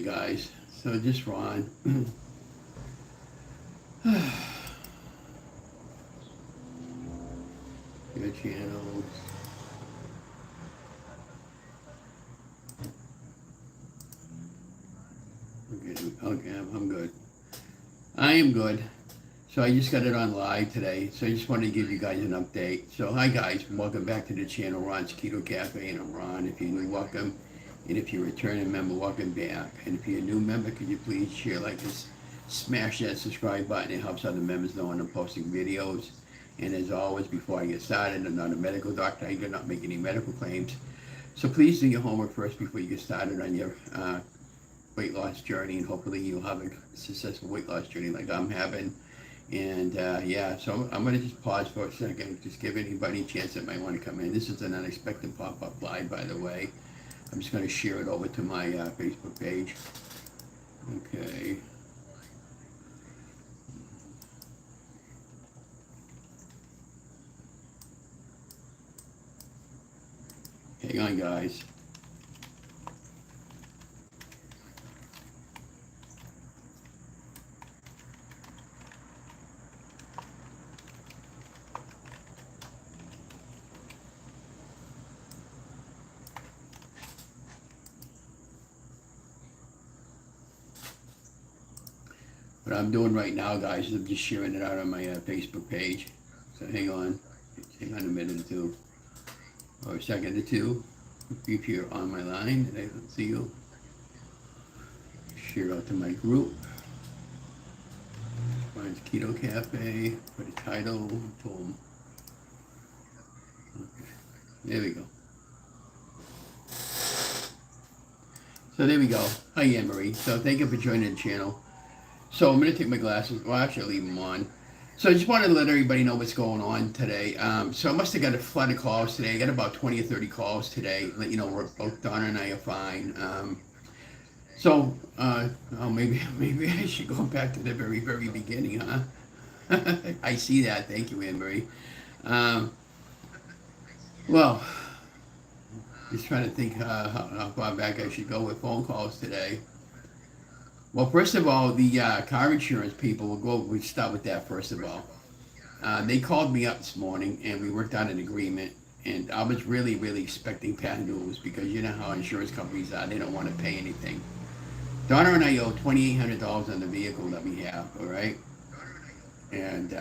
guys. So just Ron. Your channels. Okay, I'm good. I am good. So I just got it on live today. So I just wanted to give you guys an update. So hi guys, welcome back to the channel, Ron's Keto Cafe, and I'm Ron. If you're new, welcome. And if you're a returning member, welcome back. And if you're a new member, could you please share, like this, smash that subscribe button. It helps other members know when I'm posting videos. And as always, before I get started, I'm not a medical doctor. I do not make any medical claims. So please do your homework first before you get started on your weight loss journey, and hopefully you'll have a successful weight loss journey like I'm having. And yeah, so I'm going to just pause for a second, just give anybody a chance that might want to come in. This is an unexpected pop-up live, by the way. I'm just going to share it over to my Facebook page. Okay. Hang on, guys. What I'm doing right now, guys, is I'm just sharing it out on my Facebook page. So hang on a minute or two, or a second or two. If you're on my line and I don't see you, share out to my group. Mine's Keto Cafe. Put a title. Boom. Okay. There we go. So there we go. Hi, Anne-Marie. So thank you for joining the channel. So I'm going to take my glasses. Well, actually, I'll leave them on. So I just wanted to let everybody know what's going on today. So I must have got a flood of calls today. I got about 20 or 30 calls today. Let you know, we're both, Donna and I are fine. Oh, maybe I should go back to the very, very beginning, huh? I see that. Thank you, Anne-Marie. Well, just trying to think how far back I should go with phone calls today. Well, first of all, the car insurance people, we'll start with that first of all. They called me up this morning and we worked out an agreement, and I was really, really expecting bad news because you know how insurance companies are, they don't want to pay anything. Donna and I owe $2,800 on the vehicle that we have, all right? And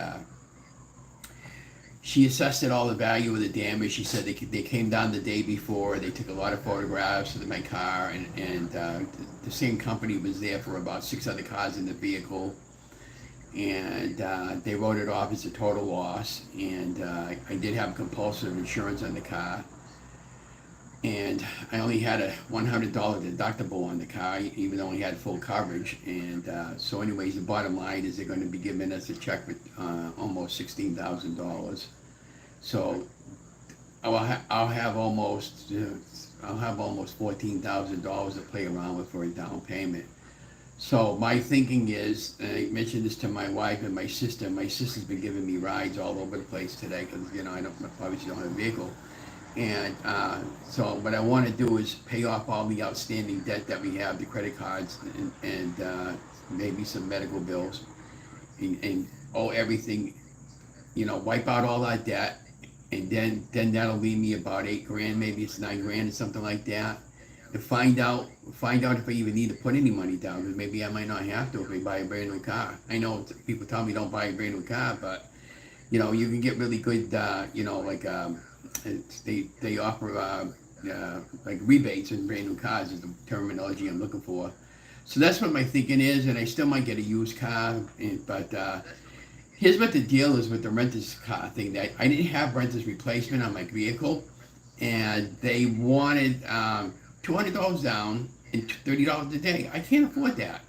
she assessed it all the value of the damage. She said they came down the day before. They took a lot of photographs of my car, and the same company was there for about 6 other cars in the vehicle. And they wrote it off as a total loss. And I did have compulsory insurance on the car. And I only had a $100 deductible on the car, even though we had full coverage. And so anyways, the bottom line is they're going to be giving us a check for almost $16,000. So I'll have almost $14,000 to play around with for a down payment. So my thinking is, and I mentioned this to my wife and my sister. My sister's been giving me rides all over the place today because I obviously don't have a vehicle. And so what I want to do is pay off all the outstanding debt that we have, the credit cards, and maybe some medical bills, and owe everything, wipe out all that debt, and then that'll leave me about $8,000, maybe it's $9,000 or something like that, and find out if I even need to put any money down, because maybe I might not have to if I buy a brand new car. I know people tell me don't buy a brand new car, but you can get really good, they offer like rebates in brand new cars is the terminology I'm looking for. So that's what my thinking is, and I still might get a used car. But here's what the deal is with the renter's car thing. That I didn't have renter's replacement on my vehicle, and they wanted $200 down and $30 a day. I can't afford that.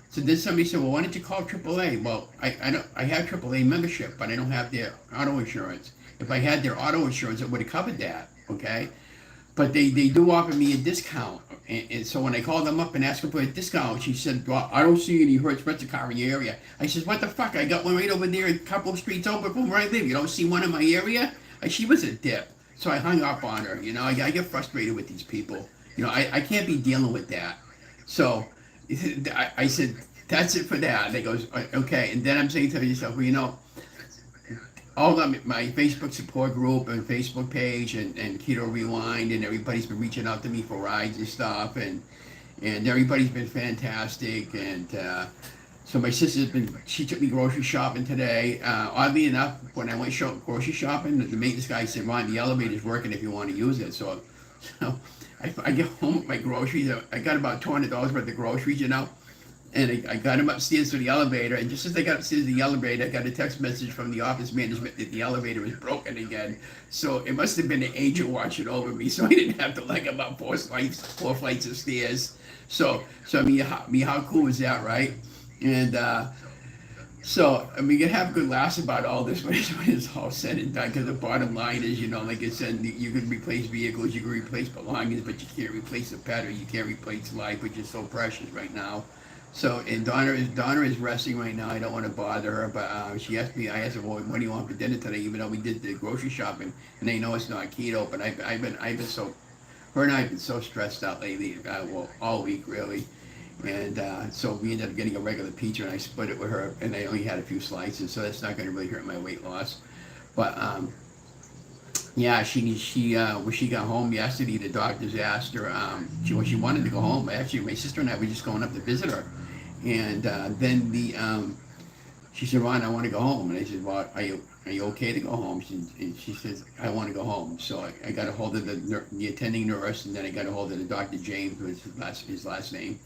So then somebody said, well, why don't you call AAA? Well, I have AAA membership, but I don't have their auto insurance. If I had their auto insurance, it would have covered that, okay? But they do offer me a discount. And so when I called them up and asked her for a discount, she said, well, I don't see any Hertz rent-a-car in your area. I said, what the fuck? I got one right over there, a couple of streets over from where I live. You don't see one in my area? She was a dip. So I hung up on her. I get frustrated with these people. I can't be dealing with that. So I said, that's it for that. They goes, okay. And then I'm saying to myself, well, all of my Facebook support group and Facebook page and Keto Rewind and everybody's been reaching out to me for rides and stuff and everybody's been fantastic and so my she took me grocery shopping today. Oddly enough, when I went grocery shopping, the maintenance guy said, Ron, the elevator's working if you want to use it. So I get home with my groceries. I got about $200 worth of groceries, and I got him upstairs to the elevator, and just as I got upstairs to the elevator, I got a text message from the office management that the elevator was broken again. So it must have been an angel watching over me, so I didn't have to about four flights of stairs. So I mean, how cool is that, right? And so I mean, you can have good laughs about all this when it's all said and done. Because the bottom line is, like I said, you can replace vehicles, you can replace belongings, but you can't replace the pet, or you can't replace life, which is so precious right now. So, and Donna is resting right now. I don't want to bother her, but she asked me. I asked her, well, what do you want for dinner today? Even though we did the grocery shopping, and they know it's not keto, but I've been so, her and I have been so stressed out lately. Well, all week really, and so we ended up getting a regular pizza, and I split it with her, and I only had a few slices, so that's not going to really hurt my weight loss. But yeah, when she got home yesterday, the doctors asked her she wanted to go home. Actually, my sister and I were just going up to visit her, and then she said, Ron, I want to go home, and I said, well, are you okay to go home? And she says, I want to go home. So I got a hold of the attending nurse, and then I got a hold of the Dr. James, was his last name,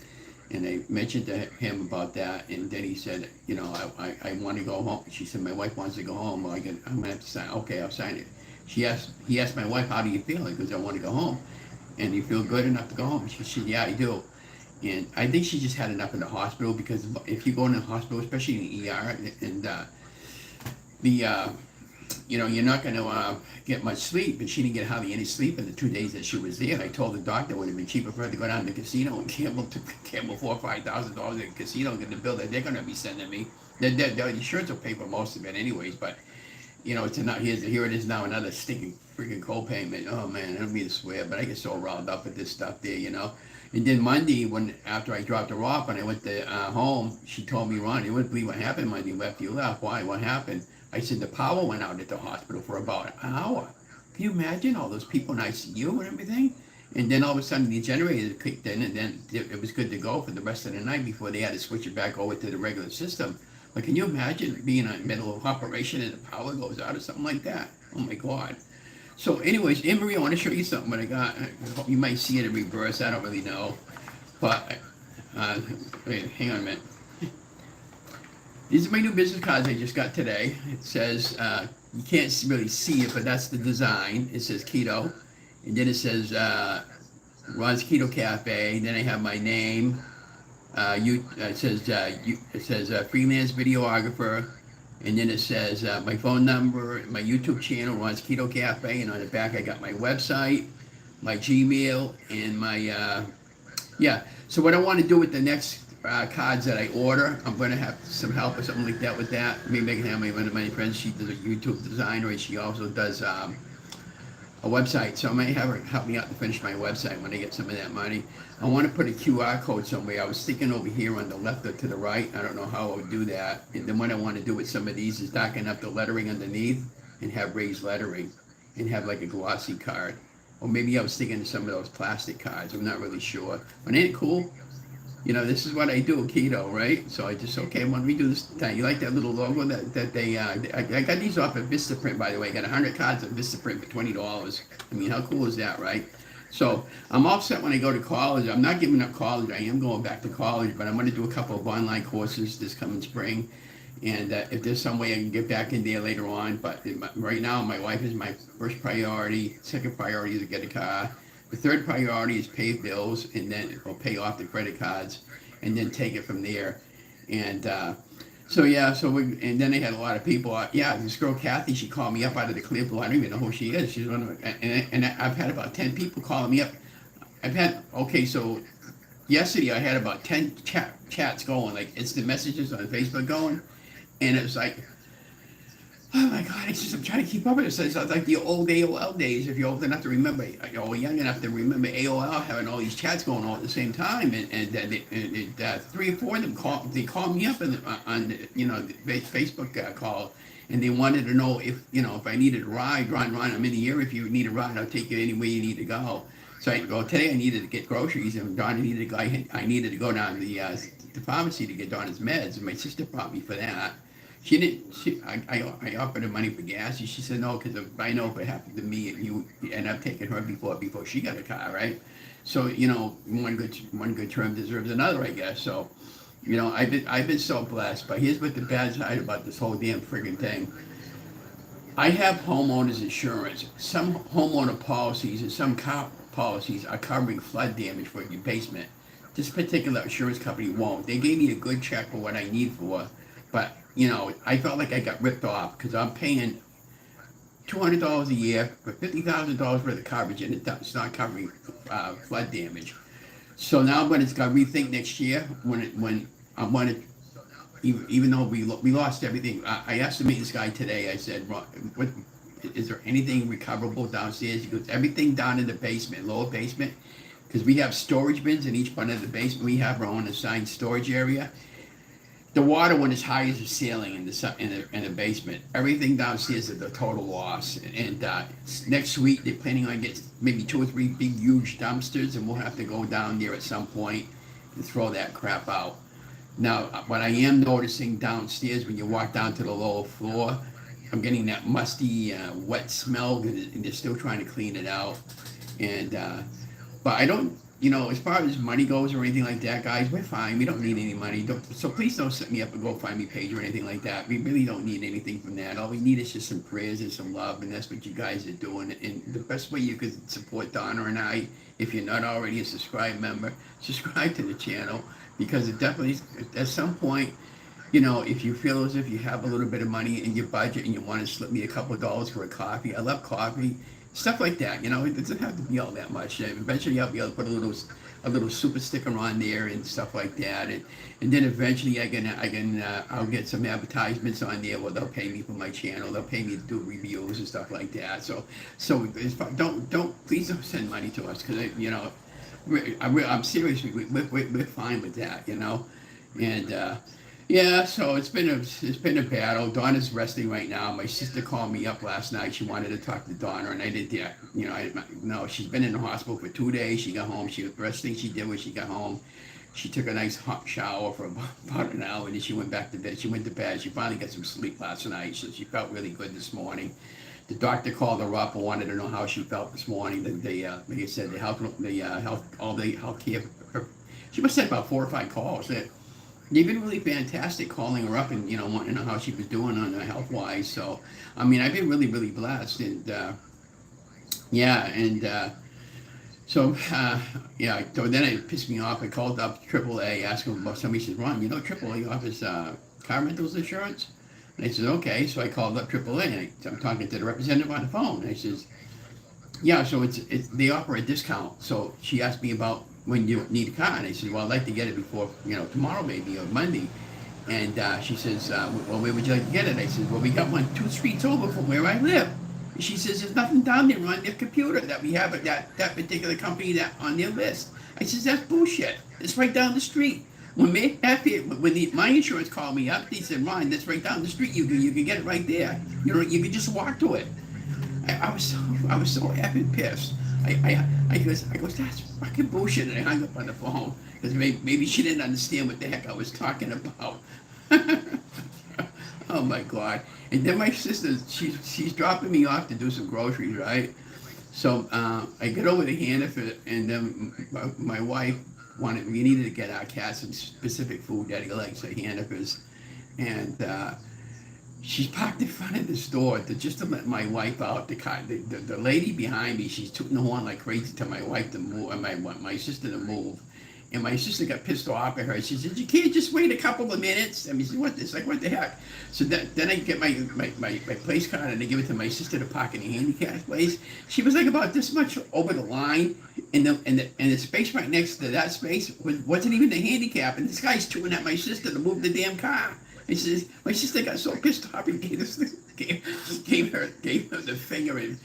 and I mentioned to him about that, and then he said, I want to go home. She said, my wife wants to go home. Well, I'm gonna have to sign. Okay, I'll sign it. He asked my wife, how do you feel? Because I want to go home. And you feel good enough to go home? She said, yeah, I do. And I think she just had enough in the hospital, because if you go in the hospital, especially in the ER, and you're not going to get much sleep. And she didn't get hardly any sleep in the 2 days that she was there. And I told the doctor it would have been cheaper for her to go down to the casino and gamble $4,000 or $5,000 at the casino and get the bill that they're going to be sending me. The insurance will pay for most of it anyways, but it's enough. Here it is now, another stinking freaking co-payment. Oh man, I don't mean to swear, but I get so riled up with this stuff there. And then Monday, after I dropped her off and I went to home, she told me, Ron, you wouldn't believe what happened Monday after you left. Why? What happened? I said, the power went out at the hospital for about an hour. Can you imagine all those people in ICU and everything? And then all of a sudden the generator kicked in, and then it was good to go for the rest of the night before they had to switch it back over to the regular system. But can you imagine being in the middle of operation and the power goes out or something like that? Oh my God. So anyways, Anne-Marie, I want to show you something that I got. I hope you might see it in reverse. I don't really know. But, wait, hang on a minute. These are my new business cards I just got today. It says, you can't really see it, but that's the design. It says Keto. And then it says, Ron's Keto Cafe. And then I have my name. It says freelance videographer, and then it says my phone number, my YouTube channel, Ron's Keto Cafe, and on the back I got my website, my Gmail, and my So what I want to do with the next cards that I order, I'm going to have some help or something like that with that. Maybe I can have one of my friends. She does a YouTube designer, and she also does a website, so I might have her help me out to finish my website when I get some of that money. I want to put a QR code somewhere. I was thinking over here on the left or to the right. I don't know how I would do that. And then what I want to do with some of these is darken up the lettering underneath and have raised lettering and have like a glossy card. Or maybe I was thinking of some of those plastic cards. I'm not really sure. But ain't it cool? This is what I do, keto, right? So I just, okay, when we do this, you like that little logo that they, I got these off of Vistaprint, by the way. I got 100 cards of Vistaprint for $20. I mean, how cool is that, right? So I'm all set when I go to college. I'm not giving up college. I am going back to college, but I'm going to do a couple of online courses this coming spring. And if there's some way I can get back in there later on. But right now, my wife is my first priority. Second priority is to get a car. The third priority is pay bills, and then we'll pay off the credit cards, and then take it from there. And and then they had a lot of people. This girl Kathy, she called me up out of the clear blue. I don't even know who she is. She's one of, and I've had about 10 people calling me up. So yesterday I had about 10 chats going, like instant messages on Facebook going, and it was like Oh my God, I says, I'm trying to keep up with it. So it's like the old AOL days, if you're old enough to remember, or young enough to remember AOL having all these chats going on at the same time. And three or four of them called me up on the Facebook call. And they wanted to know if I needed a ride, Ron, I'm in the area. If you need a ride, I'll take you anywhere you need to go. So today I needed to get groceries, and Donna needed to go. I needed to go down to the pharmacy to get Donna's meds, and my sister brought me for that. She didn't. I offered her money for gas, and she said no, because if I know if it happened to me, and I've taken her before she got a car, right? So one good term deserves another, I guess. So I've been so blessed. But here's what the bad side about this whole damn friggin' thing. I have homeowners insurance. Some homeowner policies and some car policies are covering flood damage for your basement. This particular insurance company won't. They gave me a good check for what I need for, but I felt like I got ripped off because I'm paying $200 a year for $50,000 worth of coverage, and it's not covering flood damage. So now I'm going to rethink next year when I'm going to. Even though we lost everything, I asked the maintenance guy today. I said, "What is there anything recoverable downstairs?" He goes, "Everything down in the basement, lower basement, because we have storage bins in each part of the basement. We have our own assigned storage area. The water went as high as the ceiling in the basement. Everything downstairs is a total loss. And next week they're planning on getting maybe 2 or 3 big, huge dumpsters, and we'll have to go down there at some point and throw that crap out." Now, what I am noticing downstairs when you walk down to the lower floor, I'm getting that musty, wet smell, and they're still trying to clean it out. And but I don't, as far as money goes or anything like that, guys, we're fine. We don't need any money. So please don't set me up a GoFundMe page or anything like that. We really don't need anything from that. All we need is just some prayers and some love, and that's what you guys are doing. And the best way you could support Donna and I, if you're not already a subscribed member, subscribe to the channel. Because it definitely, at some point, if you feel as if you have a little bit of money in your budget and you want to slip me a couple of dollars for a coffee, I love coffee, stuff like that. It doesn't have to be all that much. Eventually, I'll be able to put a little super sticker on there and stuff like that, and then eventually I'll get some advertisements on there where they'll pay me for my channel. They'll pay me to do reviews and stuff like that. So please don't send money to us because I'm seriously, we're fine with that, and yeah. So it's been a battle. Donna's resting right now. My sister called me up last night. She wanted to talk to Donna, and I did that. No, she's been in the hospital for 2 days. She got home. The first thing she did when she got home, she took a nice hot shower for about an hour, and then she went back to bed. She went to bed. She finally got some sleep last night, so she felt really good this morning. The doctor called her up and wanted to know how she felt this morning. Like I said, all the health care. She must have had about 4 or 5 calls. They've been really fantastic calling her up and wanting to know how she was doing on health wise. So I mean, I've been really, really blessed, and so then it pissed me off. I called up AAA, asked them about somebody. Says, "Ron, AAA offers car rentals insurance." And I said, "Okay." So I called up AAA, and I'm talking to the representative on the phone. And I says, "Yeah, so they offer a discount." So she asked me about when you need a car, and I said, "Well, I'd like to get it before tomorrow maybe or Monday." And she says, "Well, where would you like to get it?" I said, "Well, we got one 2 streets over from where I live." And she says, "There's nothing down there on their computer that we have at that particular company that on their list." I says, "That's bullshit. It's right down the street." When my insurance called me up, they said, "Ron, that's right down the street. You can get it right there. You can just walk to it." I was so effing pissed. I goes, "That's fucking bullshit," and I hung up on the phone because maybe she didn't understand what the heck I was talking about. Oh my God! And then my sister, she's dropping me off to do some groceries, right? So I get over to Hannaford, and then my wife we needed to get our cat some specific food that he likes at Hannaford's, and she's parked in front of the store just to let my wife out. The lady behind me, she's tooting the horn like crazy to my wife to move, and my sister to move. And my sister got pissed off at her. She said, "You can't just wait a couple of minutes." I mean, what the heck? So then I get my place card and I give it to my sister to park in the handicap place. She was like about this much over the line, and the space right next to that space wasn't even the handicap. And this guy's tooting at my sister to move the damn car. And my sister got so pissed off and gave this thing. gave her the finger, and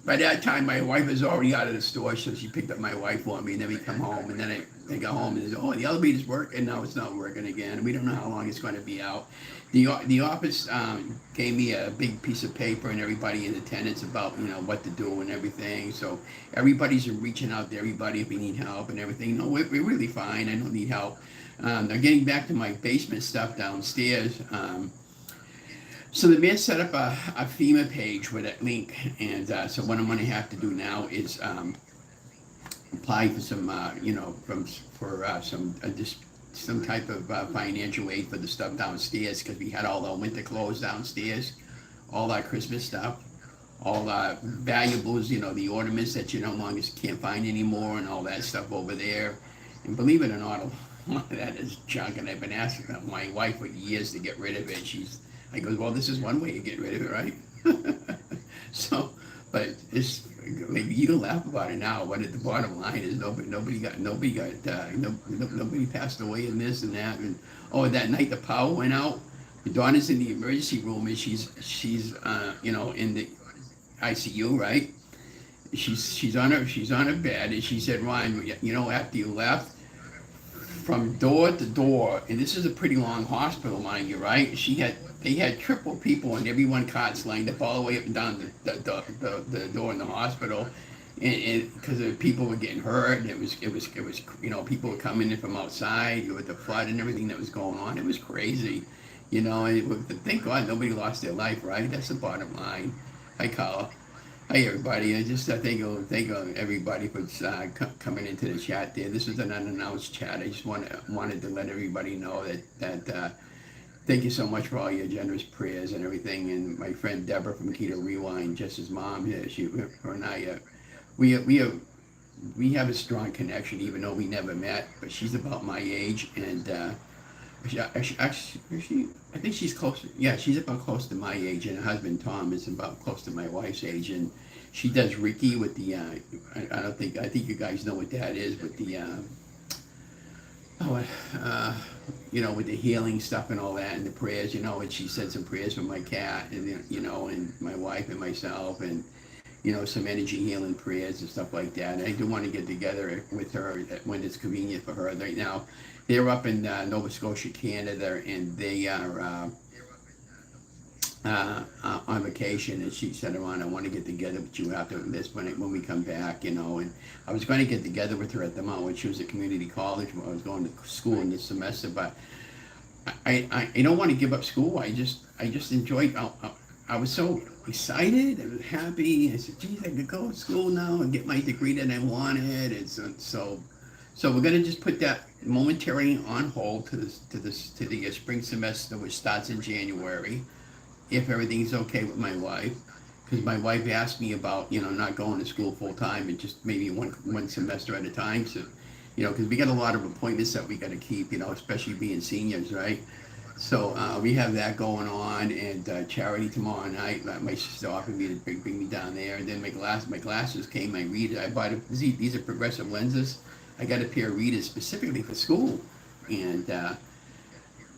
by that time my wife was already out of the store, so she picked up my wife for me, and then we come home, and then I got home, and oh, the elevator's working, now it's not working again. We don't know how long it's going to be out. The office gave me a big piece of paper and everybody in attendance about what to do and everything. So everybody's reaching out to everybody if we need help and everything. No, we're really fine. I don't need help. Now getting back to my basement stuff downstairs. So the man set up a FEMA page with that link, and so what I'm going to have to do now is apply for some, some type of financial aid for the stuff downstairs, because we had all our winter clothes downstairs, all our Christmas stuff, all our valuables, the ornaments that you no longer can't find anymore, and all that stuff over there. And believe it or not, a lot of that is junk, and I've been asking my wife for years to get rid of it. I goes, well, this is one way to get rid of it, right? So, but it's maybe you can laugh about it now. But at the bottom line is nobody passed away in this and that. And that night the power went out. The daughter's in the emergency room, and she's in the ICU, right? She's on her bed, and she said, Ron, after you left, from door to door, and this is a pretty long hospital, mind you, right? They had triple people in every one carts lined up all the way up and down the door in the hospital, and because people were getting hurt, and it was people were coming in from outside with the flood and everything that was going on. It was crazy, and thank God nobody lost their life, right? That's the bottom line. Hi, Carla. Hi, everybody. I just thank everybody for coming into the chat there. This is an unannounced chat. I just wanted to let everybody know that thank you so much for all your generous prayers and everything. And my friend Deborah from Keto Rewind, Jess's mom, her and I, we have a strong connection, even though we never met. But she's about my age, and I think she's close. Yeah, she's about close to my age, and her husband Tom is about close to my wife's age, and she does Reiki with the. I think you guys know what that is, with the. With the healing stuff and all that, and the prayers, and she said some prayers for my cat, and and my wife and myself, and some energy healing prayers and stuff like that. And I do want to get together with her when it's convenient for her. Right now, they're up in Nova Scotia, Canada, and they are on vacation. And she said, "Ron, I want to get together with you after this when we come back." And I was going to get together with her at the moment when she was at community college, when I was going to school in this semester, but I don't want to give up school. I just enjoyed. I was so excited and happy. I said, "Geez, I could go to school now and get my degree that I wanted." And so we're gonna just put that momentarily on hold to the spring semester, which starts in January, if everything's okay with my wife. Because my wife asked me about not going to school full time and just maybe one semester at a time. So because we got a lot of appointments that we got to keep, especially being seniors, right? So we have that going on, and charity tomorrow night. My sister offered me to bring me down there, and then my glasses came. My reader, I bought these are progressive lenses. I got a pair of readers specifically for school, and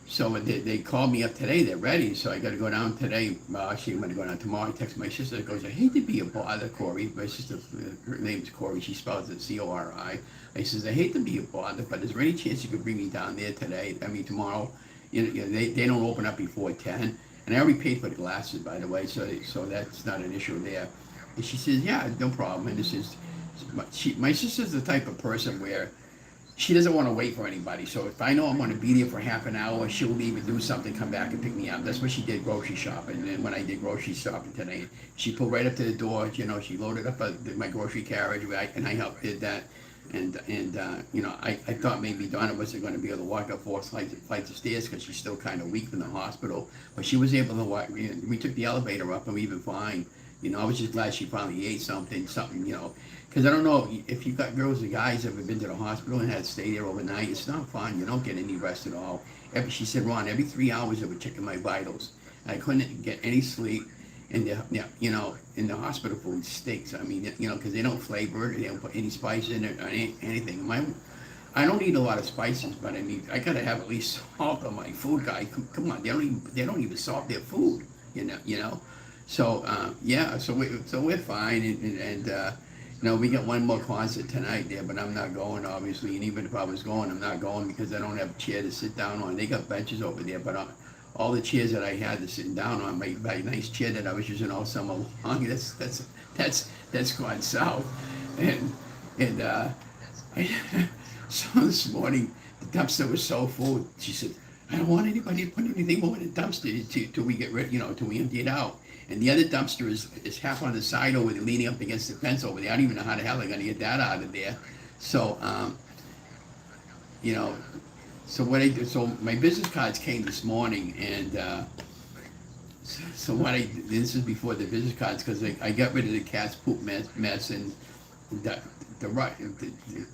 so they called me up today. They're ready, so I got to go down today. Well, actually, I'm going to go down tomorrow. I text my sister. It goes, I hate to be a bother, Corey. My sister, her name's Corey. She spells it Cori. I says, I hate to be a bother, but is there any chance you could bring me down there today? I mean, tomorrow. They don't open up before 10, and I already paid for the glasses, by the way, so that's not an issue there. And she says, yeah, no problem. And this is, my sister's the type of person where she doesn't want to wait for anybody. So if I know I'm going to be there for half an hour, she'll leave and do something, come back and pick me up. That's what she did grocery shopping. And then when I did grocery shopping today, she pulled right up to the door. She loaded up my grocery carriage, and I helped did that. And I thought maybe Donna wasn't going to be able to walk up 4 flights of stairs because she's still kind of weak from the hospital. But she was able to walk. We took the elevator up, and we even fine. I was just glad she finally ate something, because I don't know if you got girls or guys ever been to the hospital and had to stay there overnight. It's not fun. You don't get any rest at all. She said, Ron, every 3 hours they were checking my vitals. I couldn't get any sleep. And in the hospital food stinks. I mean, because they don't flavor it, they don't put any spice in it or anything. I don't eat a lot of spices, but I gotta have at least salt on my food, guy. Come on, they don't even salt their food, So yeah, so we're fine, we got one more concert tonight there, but I'm not going obviously, and even if I was going, I'm not going because I don't have a chair to sit down on. They got benches over there, but all the chairs that I had to sit down on, my nice chair that I was using all summer long, that's gone south, and and so this morning the dumpster was so full. She said, I don't want anybody to put anything more in the dumpster till we get rid, till we empty it out. And the other dumpster is half on the side over there, leaning up against the fence over there. I don't even know how the hell they're gonna get that out of there. So, you know, so what I do, so my business cards came this morning, and so what I, this is before the business cards, because I got rid of the cat's poop mess and the, right,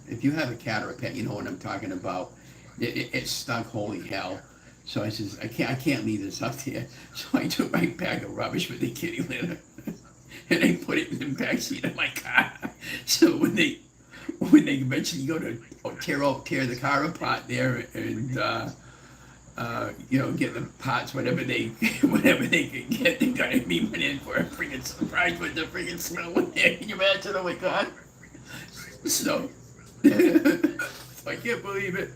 if you have a cat or a pet, you know what I'm talking about. It stunk holy hell. So I says, I can't leave this up here. So I took my bag of rubbish with the kitty litter and I put it in the back seat of my car. So when they eventually go to tear the car apart there and get the parts, whatever they can get, they got me went in for a freaking surprise with the freaking smell in there. Can you imagine? Oh my god. So I can't believe it.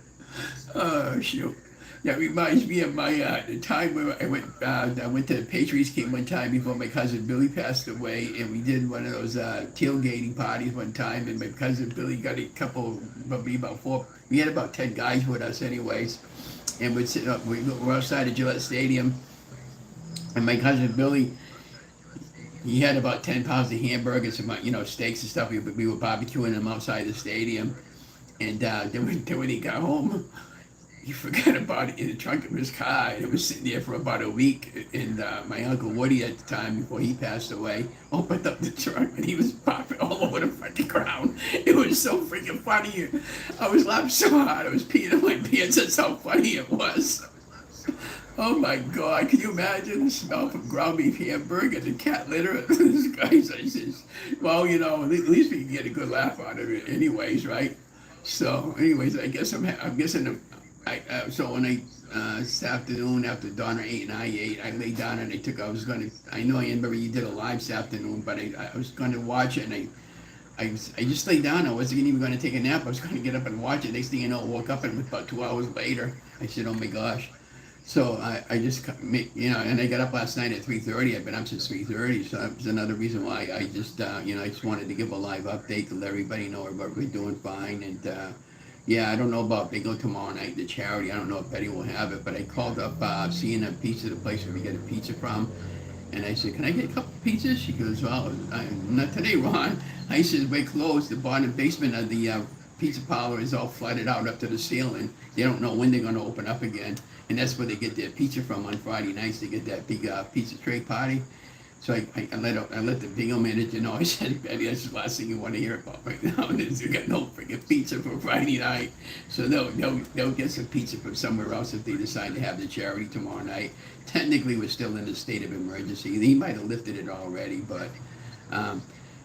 Oh shoot. That reminds me of my the time where I went to the Patriots game one time before my cousin Billy passed away, and we did one of those tailgating parties one time, and my cousin Billy got a couple, maybe about four. We had about 10 guys with us, anyways, and we're sitting up. We're outside of Gillette Stadium, and my cousin Billy, he had about 10 pounds of hamburgers and steaks and stuff. We were barbecuing them outside the stadium, and then when he got home, he forgot about it in the trunk of his car. It was sitting there for about a week. And my Uncle Woody at the time, before he passed away, opened up the trunk and he was popping all over the front ground. It was so freaking funny. I was laughing so hard, I was peeing in my pants. That's how funny it was. Oh my God, can you imagine the smell from ground beef hamburger and cat litter? This guy says, well, at least we can get a good laugh out of it anyways, right? So anyways, I guess I'm guessing so when this afternoon after Donna ate and I ate, I laid down and I know I remember you did a live this afternoon, but I was going to watch it, and I just laid down. I wasn't even going to take a nap. I was going to get up and watch it. Next thing you know, I woke up, and about 2 hours later, I said, oh my gosh. So I just, and I got up last night at 3:30. I've been up since 3:30, so that was another reason why I just, I just wanted to give a live update to let everybody know we're doing fine. And yeah, I don't know about if they go tomorrow night to charity. I don't know if Betty will have it, but I called up seeing a pizza, the place where we get a pizza from, and I said, can I get a couple pizzas? She goes, well, not today, Ron. I said, we're closed. The bottom basement of the pizza parlor is all flooded out up to the ceiling. They don't know when they're going to open up again. And that's where they get their pizza from on Friday nights. They get that big pizza tray party. So I let the bingo manager know. I said, Betty, that's the last thing you want to hear about right now. Is you got no freaking pizza for Friday night. So they'll get some pizza from somewhere else if they decide to have the charity tomorrow night. Technically, we're still in a state of emergency. He might have lifted it already, but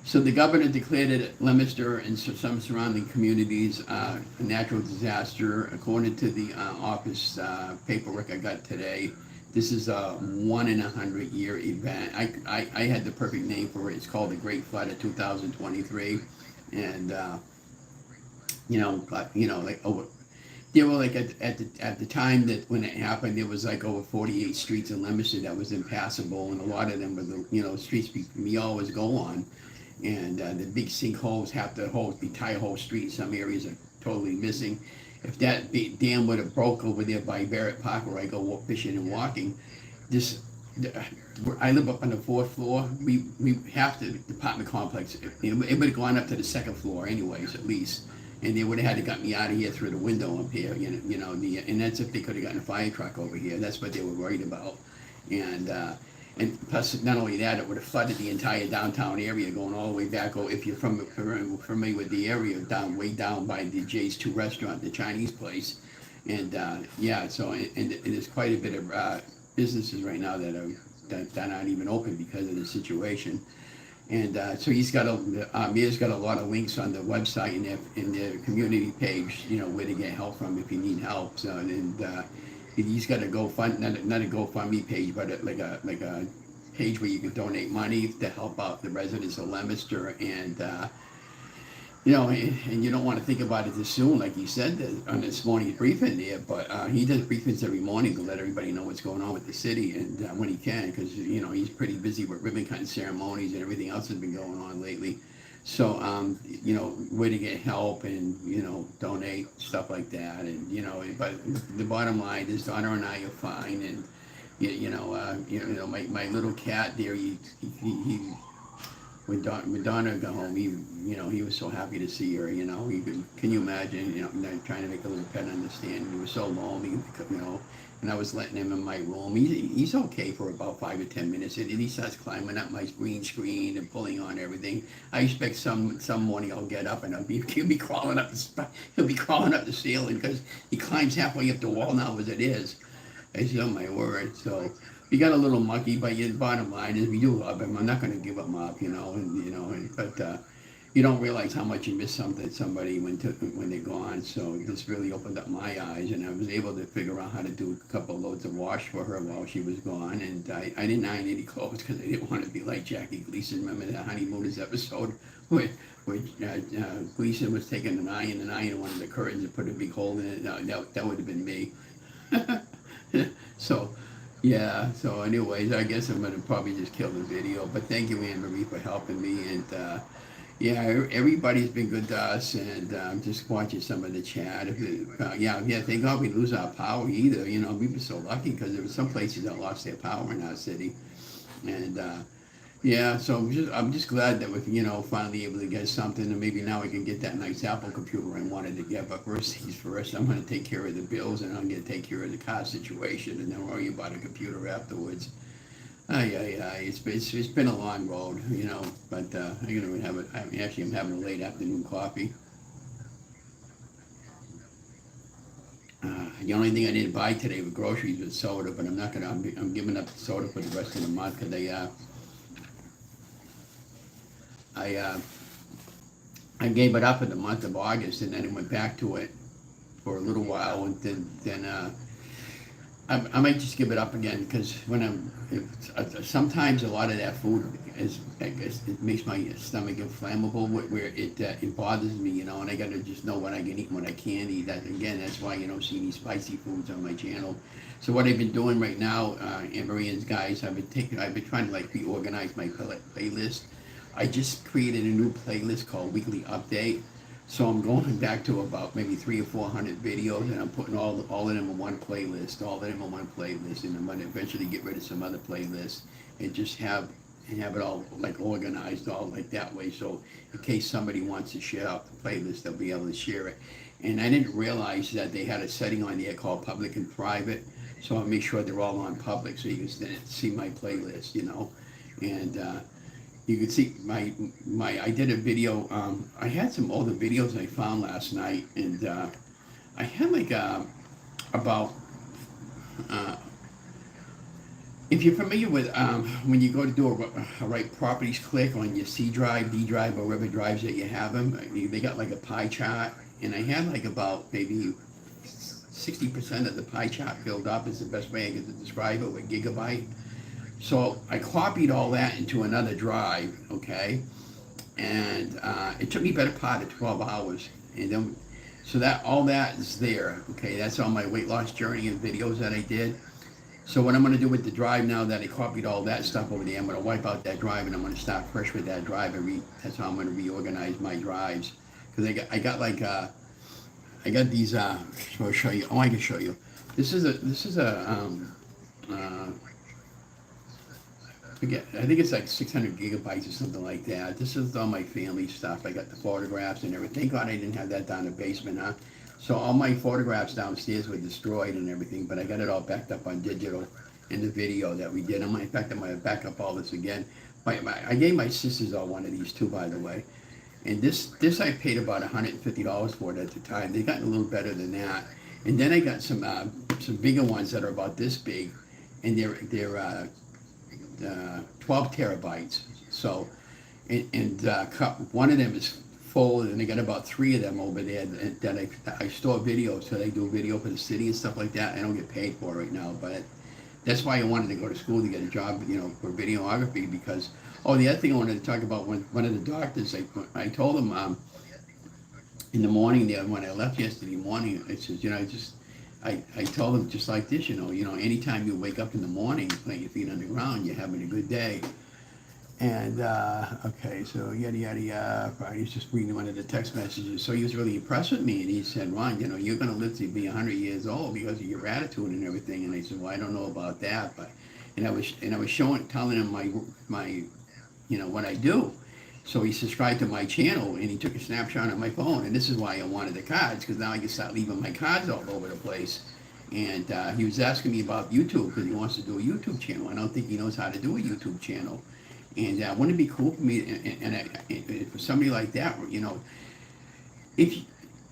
so the governor declared it Leominster and some surrounding communities a natural disaster. According to the office paperwork I got today, this is a 1 in 100 year event. I had the perfect name for it. It's called the Great Flood of 2023, and like over. There were like at the time that when it happened, there was like over 48 streets in Leominster that was impassable, and a lot of them were the streets we always go on, and the big sinkholes have the entire whole street. Some areas are totally missing. If that dam would have broke over there by Barrett Park where I go fishing and walking, I live up on the 4th floor. We have the apartment complex. It would have gone up to the 2nd floor anyways, at least. And they would have had to got me out of here through the window up here, and that's if they could have gotten a fire truck over here. That's what they were worried about. And plus, not only that, it would have flooded the entire downtown area going all the way back. Or if you're familiar with the area, way down by the Jay's 2 restaurant, the Chinese place. And so there's quite a bit of businesses right now that aren't even open because of the situation. And so Mayor's got a lot of links on the website in their community page, where to get help from if you need help. So he's got a not a GoFundMe page, but like a page where you can donate money to help out the residents of Leominster, and and you don't want to think about it too soon, like he said on this morning's briefing there, but he does briefings every morning to let everybody know what's going on with the city, and when he can, because, he's pretty busy with ribbon cutting ceremonies and everything else that's been going on lately. So, where to get help and, donate, stuff like that, and, but the bottom line is Donna and I are fine, and, my little cat there, he when Donna got home, he was so happy to see her. Can you imagine? Trying to make a little pet understand. He was so lonely. And I was letting him in my room. He's okay for about 5 or 10 minutes, and then he starts climbing up my green screen and pulling on everything. I expect some morning I'll get up and he'll be crawling up the ceiling, because he climbs halfway up the wall now as it is. Oh my word! So. We got a little mucky, but the bottom line is we do love him. I'm not going to give him up, but you don't realize how much you miss somebody when they're gone. So this really opened up my eyes, and I was able to figure out how to do a couple loads of wash for her while she was gone. And I didn't iron any clothes because I didn't want to be like Jackie Gleason. Remember that Honeymooners episode where Gleason was taking an iron one of the curtains and put a big hole in it? No, that would have been me. So. Yeah, so anyways, I guess I'm going to probably just kill the video, but thank you, Anne-Marie, for helping me, and everybody's been good to us, and I'm just watching some of the chat. Thank God we lose our power either. We've been so lucky, because there were some places that lost their power in our city, and so I'm just glad that we're finally able to get something, and maybe now we can get that nice Apple computer I wanted to get. But first things first, I'm going to take care of the bills, and I'm going to take care of the car situation, and then worry about a computer afterwards. It's been a long road, but I'm going to have it. I'm having a late afternoon coffee. The only thing I didn't buy today with groceries was soda, but I'm giving up the soda for the rest of the month, because I gave it up in the month of August, and then I went back to it for a little while, and then I might just give it up again, because sometimes a lot of that food it makes my stomach inflammable, where it bothers me, and I gotta just know what I can eat and what I can't eat. That's why you don't see any spicy foods on my channel. So what I've been doing right now, Anne-Marie and guys, I've been trying to reorganize my playlist. I just created a new playlist called Weekly Update. So I'm going back to about maybe 300 or 400 videos, and I'm putting all of them in one playlist, and I'm going to eventually get rid of some other playlists and just have it all organized all that way. So in case somebody wants to share out the playlist, they'll be able to share it. And I didn't realize that they had a setting on there called public and private. So I'll make sure they're all on public, so you can see my playlist, and. You can see I did a video. I had some older videos I found last night, and I had about if you're familiar with when you go to do a right properties click on your C drive, D drive, or whatever drives that you have them, they got a pie chart, and I had about maybe 60% of the pie chart filled up, is the best way I could describe it, with gigabyte. So I copied all that into another drive, okay, and it took me better part of 12 hours, and then so all that is there, okay. That's all my weight loss journey and videos that I did. So what I'm going to do with the drive now that I copied all that stuff over there, I'm going to wipe out that drive, and I'm going to start fresh with that drive, and that's how I'm going to reorganize my drives, because I got these. I'll show you. Oh, I can show you. This is a I think it's 600 gigabytes or something like that. This is all my family stuff. I got the photographs and everything. Thank God I didn't have that down in the basement, huh? So all my photographs downstairs were destroyed and everything, but I got it all backed up on digital in the video that we did. In fact, I'm going to back up all this again. I gave my sisters all one of these too, by the way. And this I paid about $150 for it at the time. They got a little better than that. And then I got some bigger ones that are about this big, and they're 12 terabytes. So, and one of them is full, and I got about 3 of them over there that I store videos, so they do video for the city and stuff like that. I don't get paid for it right now, but That's why I wanted to go to school to get a job, for videography. Because, oh, the other thing I wanted to talk about, when one of the doctors, I told him, in the morning there, when I left yesterday morning, I said, I told him just like this, anytime you wake up in the morning, plant your feet on the ground, you're having a good day. And, okay, so yada, yada, yada. I was just reading one of the text messages. So he was really impressed with me, and he said, Ron, you're going to live to be 100 years old because of your attitude and everything. And I said, well, I don't know about that, but, and I was telling him what I do. So he subscribed to my channel, and he took a snapshot on my phone. And this is why I wanted the cards, because now I can start leaving my cards all over the place. And he was asking me about YouTube, because he wants to do a YouTube channel. I don't think he knows how to do a YouTube channel. And wouldn't it be cool for me, and for somebody like that, if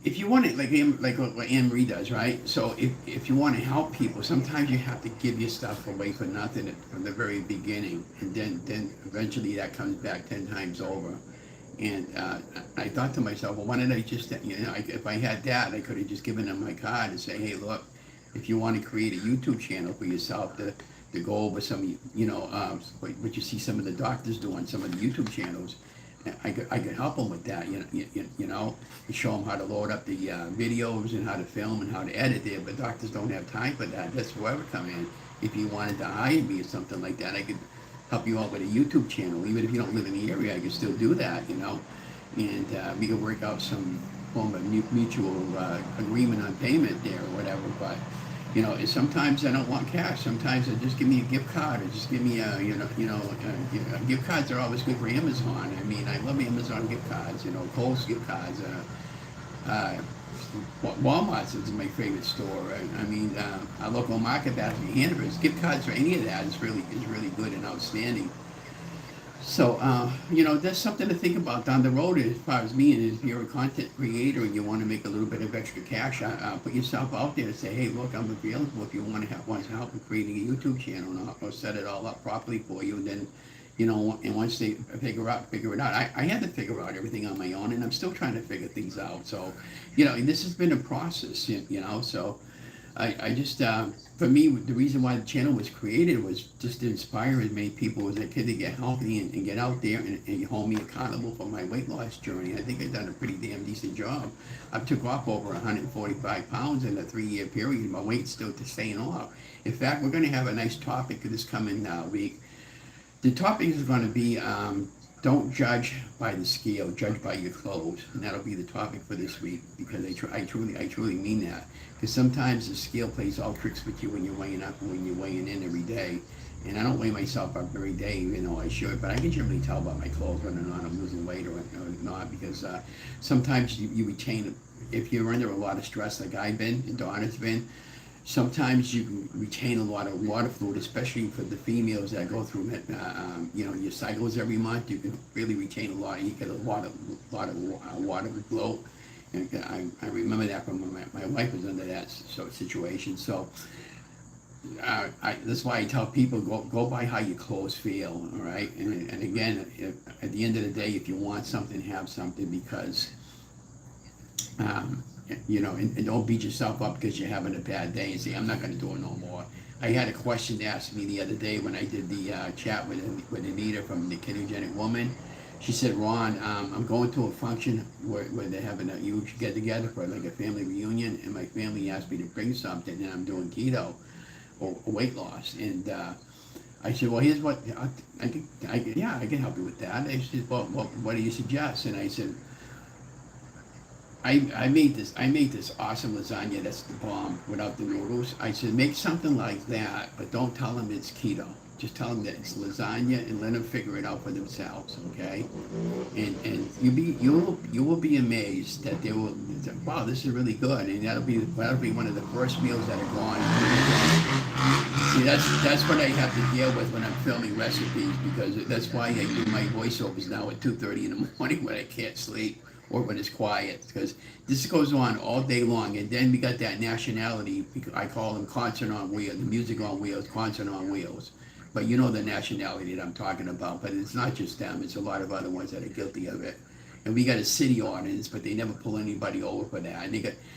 if you want to, like what Anne Marie does, right? So if you want to help people, sometimes you have to give your stuff away for nothing from the very beginning, and then eventually that comes back 10 times over. And I thought to myself, well, why didn't I just, if I had that, I could have just given them my card and say, hey, look, if you want to create a YouTube channel for yourself to go over some, what you see some of the doctors do on some of the YouTube channels, I could help them with that, and show them how to load up the videos and how to film and how to edit it. But doctors don't have time for that. That's where I would come in. If you wanted to hire me or something like that, I could help you out with a YouTube channel. Even if you don't live in the area, I could still do that, and we could work out some form of mutual agreement on payment there or whatever. But sometimes I don't want cash. Sometimes I just give me a gift card, or just give me gift cards are always good for Amazon. I mean, I love Amazon gift cards. Kohl's gift cards. Walmart's is my favorite store. I mean, our local market basket, Hanover's gift cards or any of that is really good and outstanding. So, that's something to think about down the road as far as me. And if you're a content creator and you want to make a little bit of extra cash, put yourself out there and say, hey, look, I'm available if you want to help in creating a YouTube channel, and I'll set it all up properly for you. And then, and once they figure it out. I had to figure out everything on my own, and I'm still trying to figure things out. So, and this has been a process, so I just, for me, the reason why the channel was created was just to inspire as many people as I could to get healthy and get out there and hold me accountable for my weight loss journey. I think I've done a pretty damn decent job. I took off over 145 pounds in a 3-year period. My weight's still staying off. In fact, we're going to have a nice topic this coming week. The topic is going to be, don't judge by the scale, judge by your clothes. And that'll be the topic for this week, because I truly mean that. Because sometimes the scale plays all tricks with you when you're weighing up and when you're weighing in every day. And I don't weigh myself up every day, even though I should, but I can generally tell by my clothes whether or not I'm losing weight or not, because sometimes you retain, if you're under a lot of stress like I've been and Donna's been, sometimes you can retain a lot of water fluid, especially for the females that go through your cycles every month. You can really retain a lot. You get a lot of water flow. And I remember that from when my wife was under that situation. So that's why I tell people, go by how your clothes feel, all right? And again, at the end of the day, if you want something, have something, because and don't beat yourself up because you're having a bad day and say, I'm not going to do it no more. I had a question asked me the other day when I did the chat with Anita from the Ketogenic Woman. She said, Ron, I'm going to a function where they're having a huge get-together for like a family reunion, and my family asked me to bring something, and I'm doing keto or weight loss. And I said, well, here's what, I can help you with that. I said, well, what do you suggest? And I said, I made this awesome lasagna that's the bomb without the noodles. I said, make something like that, but don't tell them it's keto. Just tell them that it's lasagna and let them figure it out for themselves, okay? And you will be amazed that they will, wow, this is really good, and that'll be one of the first meals that are gone. See, that's what I have to deal with when I'm filming recipes, because that's why I do my voiceovers now at 2:30 in the morning when I can't sleep, or when it's quiet, because this goes on all day long. And then we got that nationality, I call them concert on wheels, the music on wheels, concert on wheels. But you know the nationality that I'm talking about. But it's not just them, it's a lot of other ones that are guilty of it. and we got a city ordinance, but they never pull anybody over for that. And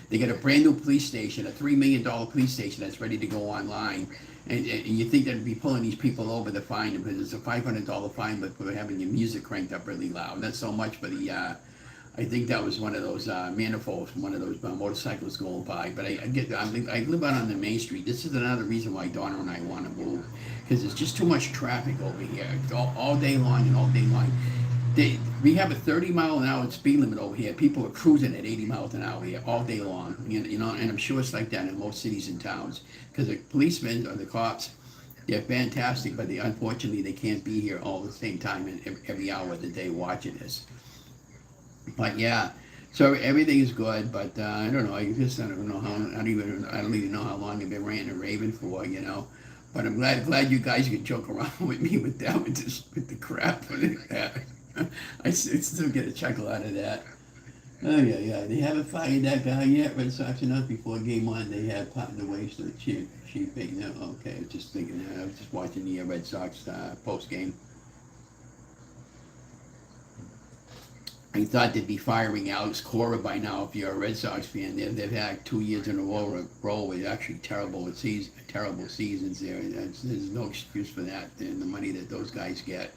they got a brand new police station, a $3 million police station that's ready to go online. And you think they'd be pulling these people over to fine them, because it's a $500 fine, but for having your music cranked up really loud. That's so much for the. I think that was one of those manifolds from one of those motorcycles going by. But I live out on the main street. This is another reason why Donna and I want to move, because there's just too much traffic over here, all day long and all day long. We have a 30-mile-an-hour speed limit over here. People are cruising at 80 miles an hour here all day long. You know, and I'm sure it's like that in most cities and towns, because the policemen or the cops, they're fantastic, but unfortunately they can't be here all at the same time and every hour of the day watching this. But yeah, so everything is good, but I don't know. I don't know how. I don't even know how long I've been ranting and raving for, you know. But I'm glad you guys could joke around with me with that, with the crap. I still get a chuckle out of that. Oh yeah. They haven't fired that guy yet. Red Sox enough before game one. They had parted the ways to the chief. No, okay. I was just thinking. I was just watching the Red Sox post game. I thought they'd be firing Alex Cora by now. If you're a Red Sox fan, they've had 2 years in a row with actually terrible seasons there. There's no excuse for that and the money that those guys get.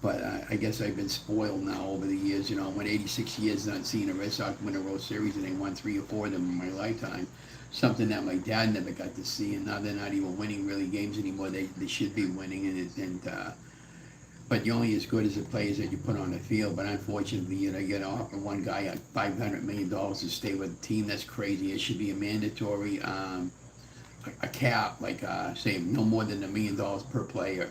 But I guess I've been spoiled now over the years. You know, I went 86 years not seeing a Red Sox win a World Series, and they won 3 or 4 of them in my lifetime. Something that my dad never got to see, and now they're not even winning really games anymore. They should be winning, but you're only as good as the players that you put on the field. But unfortunately, you know, you get offer one guy $500 million to stay with the team. That's crazy. It should be a mandatory a cap, like say no more than $1 million per player.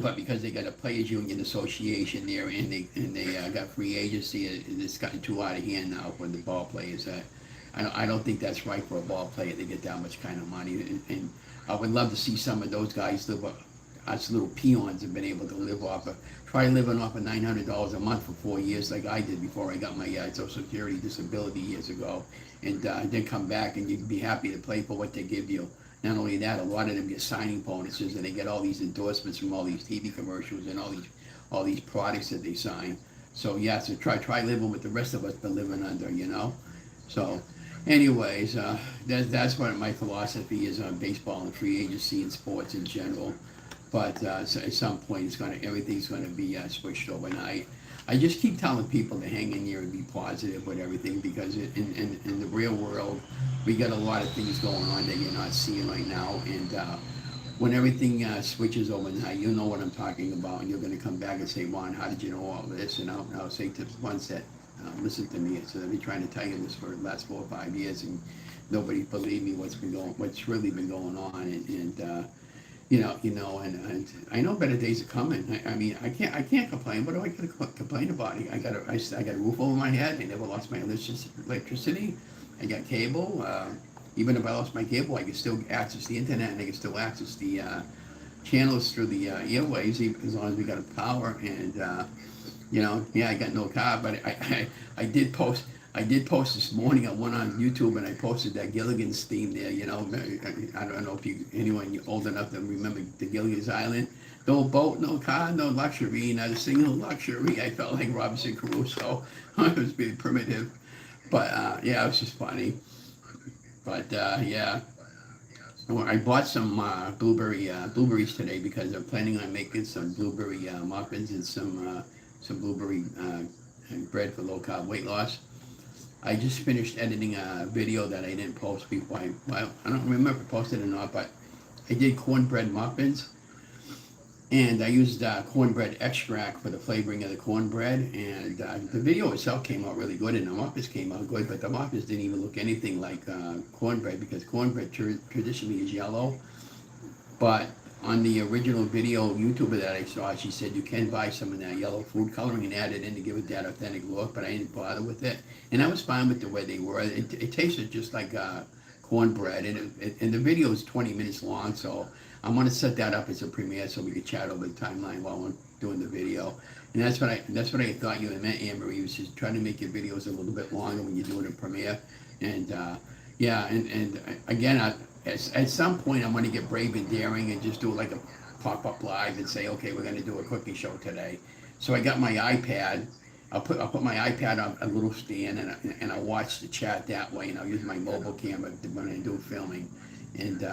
But because they got a players union association there, and they got free agency, it's gotten too out of hand now for the ball players. I don't think that's right for a ball player to get that much kind of money. And I would love to see some of those guys live up. Us little peons have been able to try living off of $900 a month for 4 years like I did before I got my Social Security disability years ago, and then come back and you'd be happy to play for what they give you. Not only that, a lot of them get signing bonuses, and they get all these endorsements from all these TV commercials and all these products that they sign. So yeah, so try living with the rest of us been living under, you know. So anyways, that's what my philosophy is on baseball and free agency and sports in general. But so at some point, everything's gonna be switched overnight. I just keep telling people to hang in here and be positive with everything, because in the real world, we got a lot of things going on that you're not seeing right now. And when everything switches overnight, you'll know what I'm talking about, and you're gonna come back and say, Ron, how did you know all this? And I'll say to the ones that listen to me, so I've been trying to tell you this for the last 4 or 5 years, and nobody believed me what's really been going on, and you know, and I know better days are coming. I mean, I can't complain. What do I got to complain about? I got a roof over my head. I never lost my electricity. I got cable. Even if I lost my cable, I can still access the internet, and I can still access the channels through the airwaves, as long as we got a power. And you know, yeah, I got no car, but I did post. This morning. I went on YouTube and I posted that Gilligan's theme there. You know, I don't know if anyone old enough to remember the Gilligan's Island. No boat, no car, no luxury, not a single luxury. I felt like Robinson Crusoe. It was pretty primitive, but yeah, it was just funny. But yeah, I bought some blueberries today, because I'm planning on making some blueberry muffins and some blueberry bread for low carb weight loss. I just finished editing a video that I didn't post before. I don't remember if I posted it or not, but I did cornbread muffins, and I used cornbread extract for the flavoring of the cornbread, and the video itself came out really good, and the muffins came out good, but the muffins didn't even look anything like cornbread, because cornbread traditionally is yellow. But on the original video YouTuber that I saw, she said you can buy some of that yellow food coloring and add it in to give it that authentic look, but I didn't bother with it. And I was fine with the way they were. It tasted just like cornbread, and the video is 20 minutes long, so I'm going to set that up as a premiere so we can chat over the timeline while we're doing the video. And that's what I thought you meant, Anne-Marie, was just trying to make your videos a little bit longer when you do it in premiere. And yeah, and again, at some point, I'm going to get brave and daring and just do like a pop-up live and say, okay, we're going to do a cooking show today. So I got my iPad, I'll put my iPad on a little stand, and I watch the chat that way, and I'll use my mobile camera when I do filming, and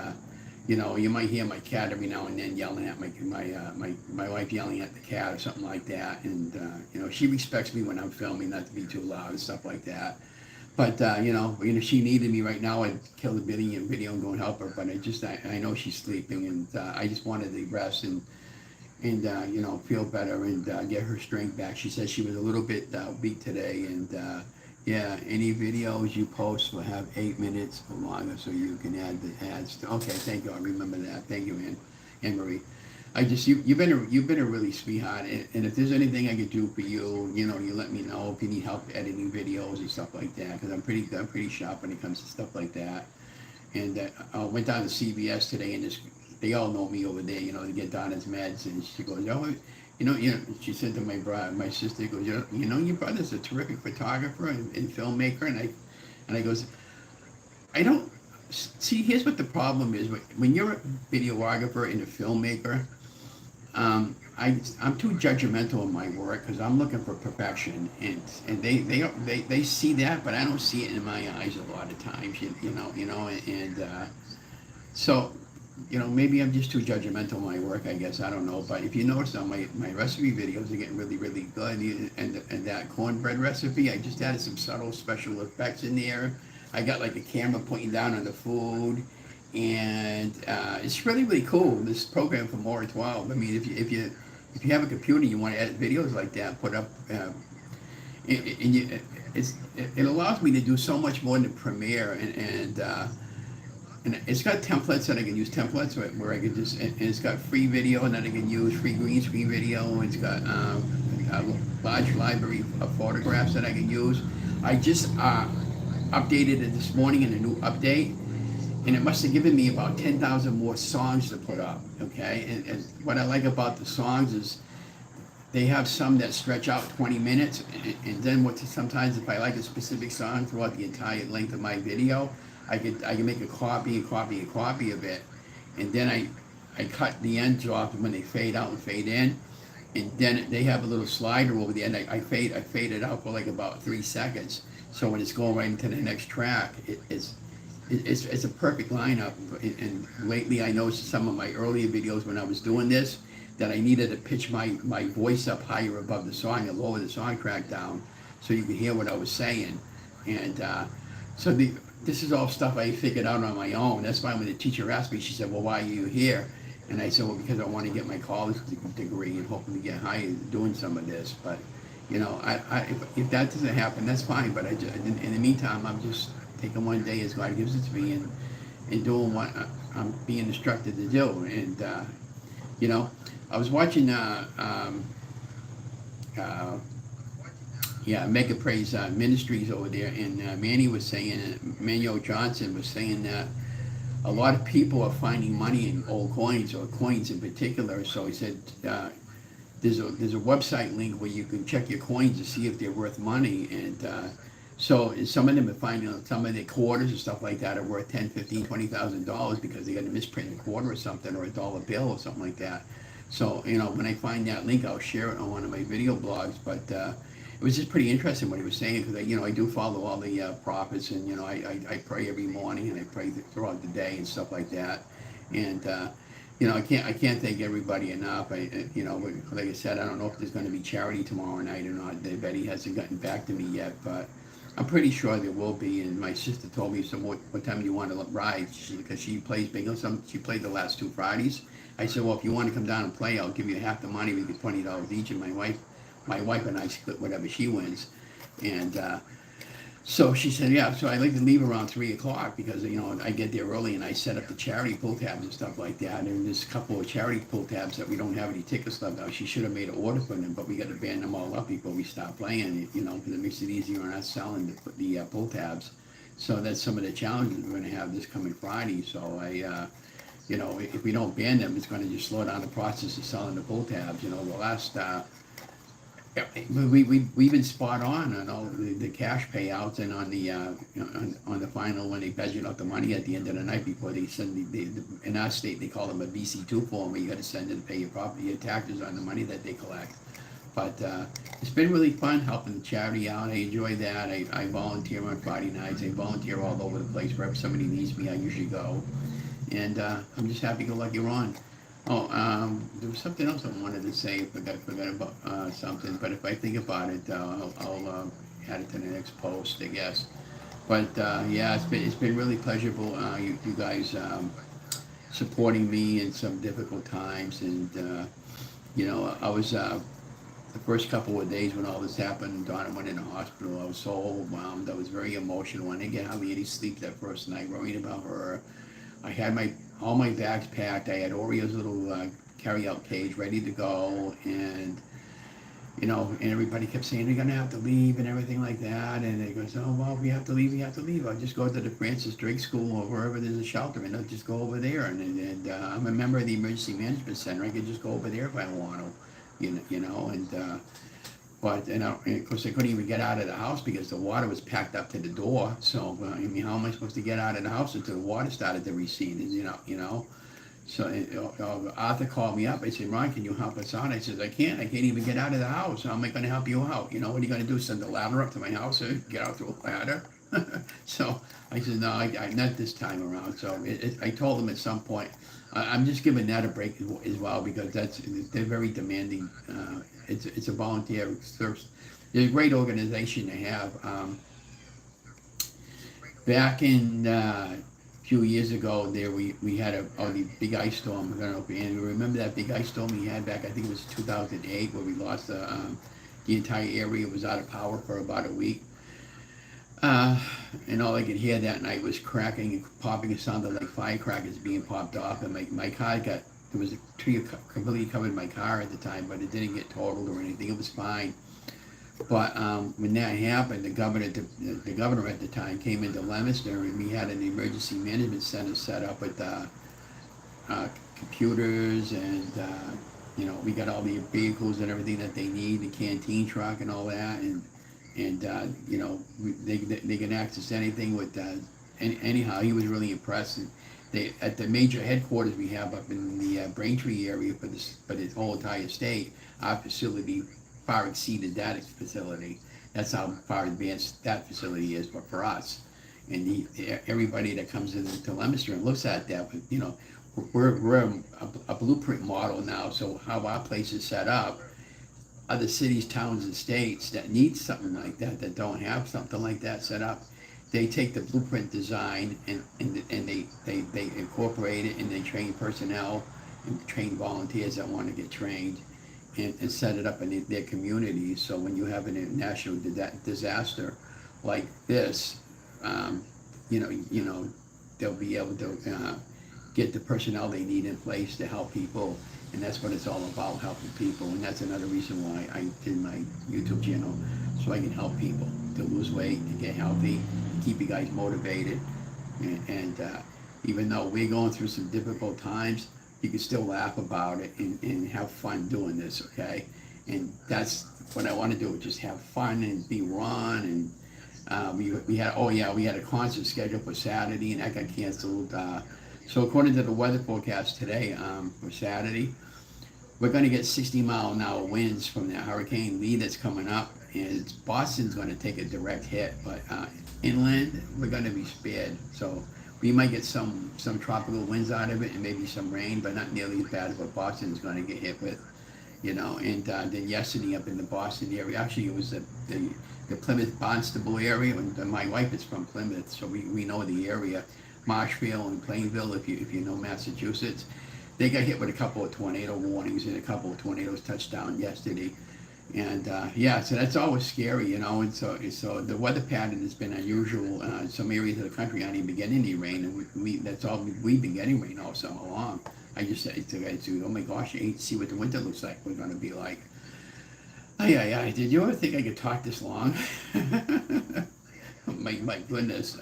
you know, you might hear my cat every now and then yelling at my wife yelling at the cat or something like that, and you know, she respects me when I'm filming, not to be too loud and stuff like that. But you know, she needed me right now. I'd kill the video and go and help her. But I know she's sleeping, and I just wanted to rest and you know, feel better and get her strength back. She said she was a little bit weak today, and yeah, any videos you post will have 8 minutes or longer, so you can add the ads. Okay, thank you. I remember that. Thank you, Anne Marie. You've been a really sweetheart, and if there's anything I could do for you, you know, you let me know if you need help editing videos and stuff like that, because I'm pretty sharp when it comes to stuff like that. And I went down to CVS today, and they all know me over there, you know, to get Donna's meds, and she goes, oh, she said to my sister, goes, you know, your brother's a terrific photographer and filmmaker, and I goes, I don't see. Here's what the problem is: when you're a videographer and a filmmaker, I'm too judgmental in my work because I'm looking for perfection, and they see that, but I don't see it in my eyes a lot of times, you know, and so, you know, maybe I'm just too judgmental in my work, I guess, I don't know. But if you notice on my recipe videos are getting really good, and that cornbread recipe, I just added some subtle special effects in there. I got like a camera pointing down on the food, and it's really cool. This program from Aura 12. I mean, if you have a computer, you want to edit videos like that, put up, it allows me to do so much more than Premiere, and it's got templates that I can use templates where I can just, and it's got free video and then I can use free green screen video. It's got a large library of photographs that I can use. I just updated it this morning in a new update, and it must have given me about 10,000 more songs to put up, okay? And what I like about the songs is they have some that stretch out 20 minutes, and then sometimes if I like a specific song throughout the entire length of my video, I can make a copy of it, and then I cut the ends off when they fade out and fade in, and then they have a little slider over the end. I fade it out for like about 3 seconds, so when it's going right into the next track, it's a perfect lineup. And lately I noticed some of my earlier videos when I was doing this that I needed to pitch my voice up higher above the song and lower the song track down so you could hear what I was saying, and so this is all stuff I figured out on my own. That's why when the teacher asked me, she said, well, why are you here? And I said, well, because I want to get my college degree and hopefully get hired doing some of this. But, you know, if that doesn't happen, that's fine. But in the meantime, I'm just taking one day as God gives it to me and doing what I'm being instructed to do. And, you know, I was watching Mega Praise Ministries over there, and Manuel Johnson was saying that a lot of people are finding money in old coins, or coins in particular. So he said there's a website link where you can check your coins to see if they're worth money, and so some of them are finding some of their quarters and stuff like that are worth $10,000, $15,000, $20,000 because they got a misprinted quarter or something, or a dollar bill or something like that. So, you know, when I find that link, I'll share it on one of my video blogs. But it was just pretty interesting what he was saying, because I do follow all the prophets, and I pray every morning, and I pray throughout the day and stuff like that. And I can't thank everybody enough. Like I said, I don't know if there's going to be charity tomorrow night or not. Betty hasn't gotten back to me yet, but I'm pretty sure there will be. And my sister told me, so what time do you want to ride? Because she plays bingo. She played the last 2 Fridays. I said, well, if you want to come down and play, I'll give you half the money. We get $20 each, and my wife and I split whatever she wins. And so she said, yeah, so I like to leave around 3 o'clock because, I get there early and I set up the charity pull tabs and stuff like that. And there's a couple of charity pull tabs that we don't have any tickets left out. She should have made an order for them, but we got to band them all up before we start playing, because it makes it easier on us selling the pull tabs. So that's some of the challenges we're going to have this coming Friday. So if we don't ban them, it's going to just slow down the process of selling the pull tabs. The last... we've been spot on all the cash payouts, and on the final when they budget out the money at the end of the night before they send in our state they call them a VC2 form, where you got to send and pay your taxes on the money that they collect. But it's been really fun helping the charity out. I enjoy that. I volunteer on Friday nights. I volunteer all over the place. Wherever somebody needs me, I usually go. And I'm just happy-go-lucky Ron. Oh, there was something else I wanted to say. Forgot about something. But if I think about it, I'll add it to the next post, I guess. But yeah, it's been really pleasurable. You guys supporting me in some difficult times, and I was the first couple of days when all this happened. Donna went in the hospital. I was so overwhelmed. I was very emotional. I didn't get hardly any sleep that first night, worrying about her. I had all my bags packed. I had Oreo's little carry-out cage ready to go, and and everybody kept saying they're gonna have to leave and everything like that. And they goes, oh well, we have to leave. We have to leave. I'll just go to the Francis Drake School or wherever there's a shelter, and I'll just go over there. And I'm a member of the Emergency Management Center. I could just go over there if I want to, and of course I couldn't even get out of the house because the water was packed up to the door. So I mean, how am I supposed to get out of the house until the water started to recede? So Arthur called me up. I said, Ron, can you help us out? I said, I can't even get out of the house. How am I going to help you out? What are you going to do? Send the ladder up to my house and get out through a ladder? So I said, no, I not this time around. So I told him at some point, I'm just giving that a break as well, because they're very demanding. It's a volunteer service. It's a great organization to have. Back in few years ago there we had the big ice storm. I don't know if you remember that big ice storm we had back, I think it was 2008, where we lost the entire area was out of power for about a week. And all I could hear that night was cracking and popping. It sounded like firecrackers being popped off, and my car there was a tree completely covered my car at the time, but it didn't get totaled or anything. It was fine. But when that happened, the governor at the time came into Leominster, and we had an emergency management center set up with computers, and we got all the vehicles and everything that they need, the canteen truck and all that, and they can access anything with anyhow. He was really impressed. At the major headquarters we have up in the Braintree area for the whole entire state, our facility far exceeded that facility. That's how far advanced that facility is, but for us. And everybody that comes into Leominster and looks at that, we're a blueprint model now. So how our place is set up, other cities, towns, and states that need something like that don't have something like that set up, they take the blueprint design and they incorporate it, and they train personnel and train volunteers that want to get trained, and set it up in their communities. So when you have a national disaster like this, they'll be able to get the personnel they need in place to help people. And that's what it's all about, helping people. And that's another reason why I did my YouTube channel, so I can help people to lose weight, to get healthy, to keep you guys motivated. And even though we're going through some difficult times, you can still laugh about it and have fun doing this, okay? And that's what I want to do, just have fun and be Ron. And we had a concert scheduled for Saturday, and that got canceled. So according to the weather forecast today, for Saturday, we're going to get 60-mile-an-hour winds from that Hurricane Lee that's coming up, and Boston's going to take a direct hit, but inland, we're going to be spared. So we might get some tropical winds out of it, and maybe some rain, but not nearly as bad as what Boston's going to get hit with, And then yesterday up in the Boston area, actually it was the Plymouth Barnstable area, and my wife is from Plymouth, so we know the area. Marshfield and Plainville, if you know Massachusetts, they got hit with a couple of tornado warnings, and a couple of tornadoes touched down yesterday. And so that's always scary, And so the weather pattern has been unusual. Some areas of the country aren't even getting any rain, and that's all we've been getting rain all summer long. I just said to guys, oh my gosh, I hate to see what the winter looks like. We're going to be like, did you ever think I could talk this long? my goodness.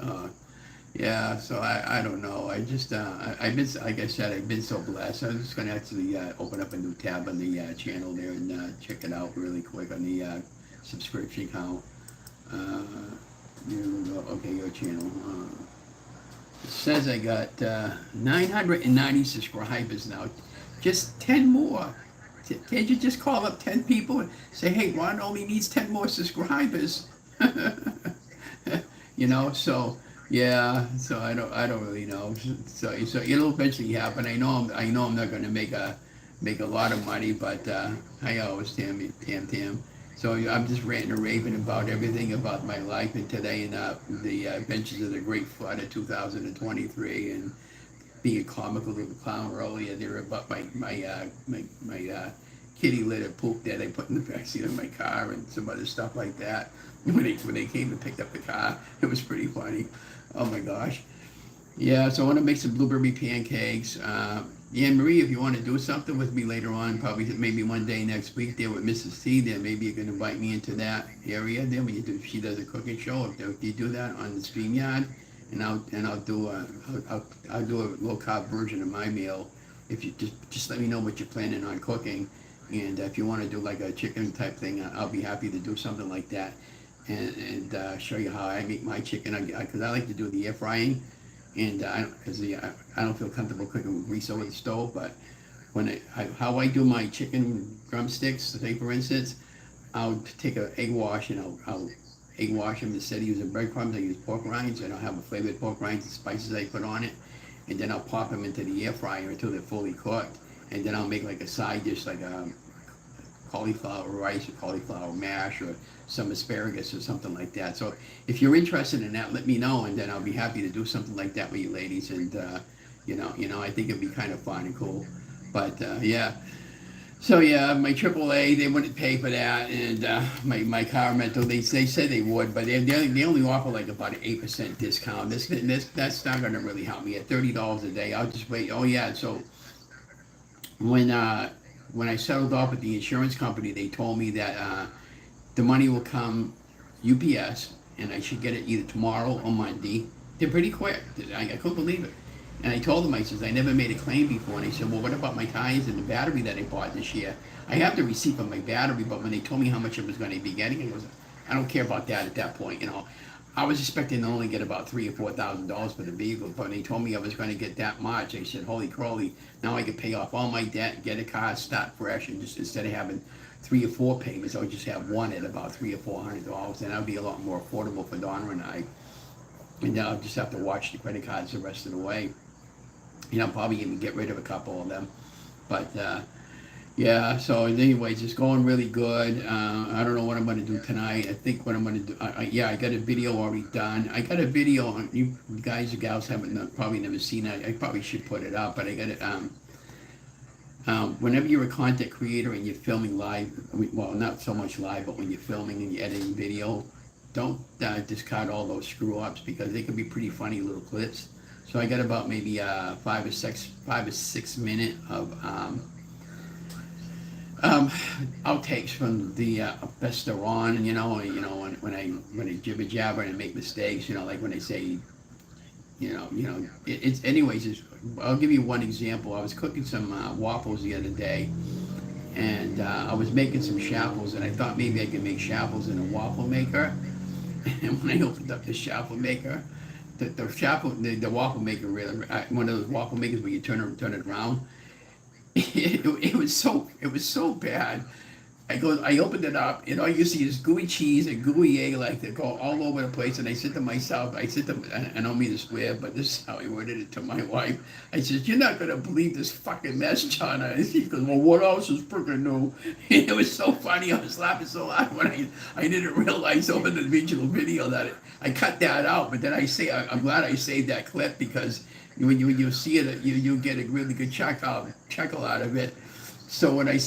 So I don't know. I just I've been, like I said, I've been so blessed. I'm just gonna actually open up a new tab on the channel there and check it out really quick on the subscription count. Okay, your channel. It says I got 990 subscribers now. Just 10 more. Can't you just call up 10 people and say, hey, Ron only needs 10 more subscribers? So yeah, so I don't really know. So it'll eventually happen. I know I'm not going to make a lot of money, but I always tam. So I'm just ranting and raving about everything about my life and today and the adventures of the Great Flood of 2023 and being a comical little clown earlier there about my kitty litter poop that I put in the backseat of my car and some other stuff like that. When they came and picked up the car, it was pretty funny. Oh my gosh. Yeah, so I want to make some blueberry pancakes. Anne Marie, if you want to do something with me later on, probably maybe one day next week there with Mrs. T, then maybe you can invite me into that area. Then when you do, she does a cooking show. If you do that on the StreamYard, and I'll do I'll do a low carb version of my meal. If you just let me know what you're planning on cooking, and if you want to do like a chicken type thing, I'll be happy to do something like that, and show you how I make my chicken. Because I like to do the air frying. And I don't feel comfortable cooking with grease over the stove, but how I do my chicken drumsticks, say for instance, I'll take an egg wash and I'll egg wash them instead of using breadcrumbs. I use pork rinds and I'll have a flavored pork rinds and spices I put on it, and then I'll pop them into the air fryer until they're fully cooked, and then I'll make like a side dish like a cauliflower rice or cauliflower mash or some asparagus or something like that. So if you're interested in that, let me know, and then I'll be happy to do something like that with you ladies. And I think it'd be kind of fun and cool. But yeah. So yeah, my AAA, they wouldn't pay for that, and my car rental, they said they would, but they only offer like about an 8% discount. That's not going to really help me. At $30 a day, I'll just wait. Oh yeah, so when when I settled off with the insurance company, they told me that the money will come UPS, and I should get it either tomorrow or Monday. They're pretty quick. I couldn't believe it. And I told them, I says, I never made a claim before. And they said, well, what about my tires and the battery that I bought this year? I have the receipt for my battery, but when they told me how much I was going to be getting, I don't care about that at that point. I was expecting to only get about $3,000 or $4,000 for the vehicle, but when they told me I was going to get that much, I said, holy crowley, now I could pay off all my debt, get a car, start fresh, and just instead of having 3 or 4 payments, I would just have one at about $300 or $400, and that would be a lot more affordable for Donna and I. And now I'll just have to watch the credit cards the rest of the way. I'll probably even get rid of a couple of them. But yeah, so anyways, it's going really good. I don't know what I'm going to do tonight. I think what I'm going to do, I got a video already done. I got a video on, you guys and gals haven't probably never seen it. I probably should put it up, but I got it. Whenever you're a content creator and you're filming live, well, not so much live, but when you're filming and you're editing video, don't discard all those screw ups, because they can be pretty funny little clips. So I got about maybe 5 or 6 minute of outtakes from the best they're on, and when I jibber jabber and make mistakes, like when I say, it's anyways. I'll give you one example. I was cooking some waffles the other day, and I was making some shaffles, and I thought maybe I could make shaffles in a waffle maker. And when I opened up the shaffle maker, the waffle maker, really, one of those waffle makers where you turn it around. It was so bad. I opened it up, and all you see is gooey cheese and gooey egg, like they go all over the place. And I said to myself, I don't mean to swear, but this is how I worded it to my wife. I said, "You're not gonna believe this fucking mess, Chana." And she goes, "Well, what else is freaking new?" And it was so funny. I was laughing so loud when I didn't realize over the original video that I cut that out. But then I'm glad I saved that clip, because when you see it, you get a really good chuckle out of it. So when I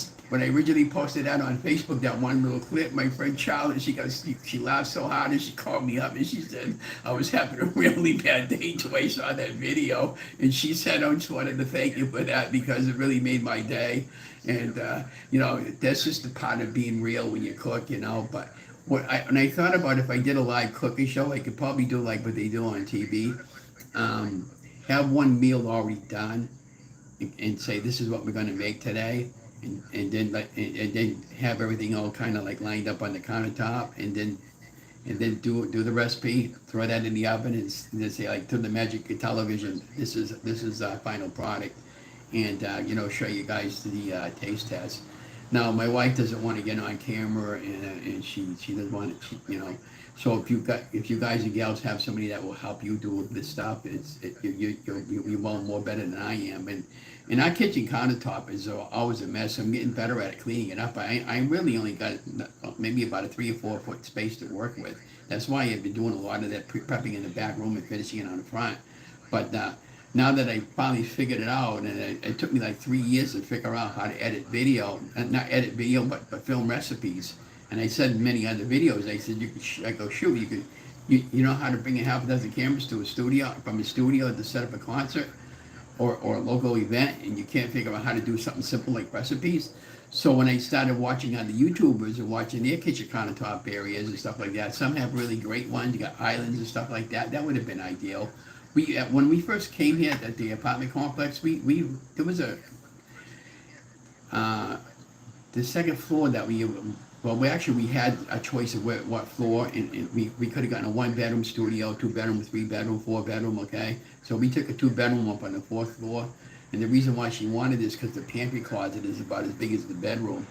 originally posted that on Facebook, that one little clip, my friend Charlotte, she laughed so hard, and she called me up and she said I was having a really bad day until I saw that video. And she said, I just wanted to thank you for that, because it really made my day. And that's just the part of being real when you cook, But when I thought about, if I did a live cooking show, I could probably do like what they do on TV. Have one meal already done, and say, this is what we're going to make today, and then have everything all kind of like lined up on the countertop, and then do the recipe, throw that in the oven, and then say, like, to the magic of television, this is our final product, and show you guys the taste test. Now, my wife doesn't want to get on camera, and she doesn't want to, So if you guys and gals have somebody that will help you do this stuff, you're well more better than I am. And our kitchen countertop is always a mess. I'm getting better at cleaning it up. I really only got maybe about a 3 or 4 foot space to work with. That's why I've been doing a lot of that prepping in the back room and finishing it on the front. But now that I finally figured it out, and it took me like 3 years to figure out how to edit video, not edit video, but film recipes. And I said in many other videos, I said, I go, shoot, you know how to bring a half a dozen cameras to a studio, from a studio to set up a concert or a local event, and you can't figure out how to do something simple like recipes. So when I started watching other YouTubers and watching their kitchen countertop areas and stuff like that, some have really great ones. You got islands and stuff like that. That would have been ideal. When we first came here at the apartment complex, there was the second floor that we had a choice of what floor, and we could have gotten a 1 bedroom studio, 2 bedroom, 3 bedroom, 4 bedroom, okay? So we took a 2 bedroom up on the 4th floor, and the reason why she wanted this because the pantry closet is about as big as the bedroom,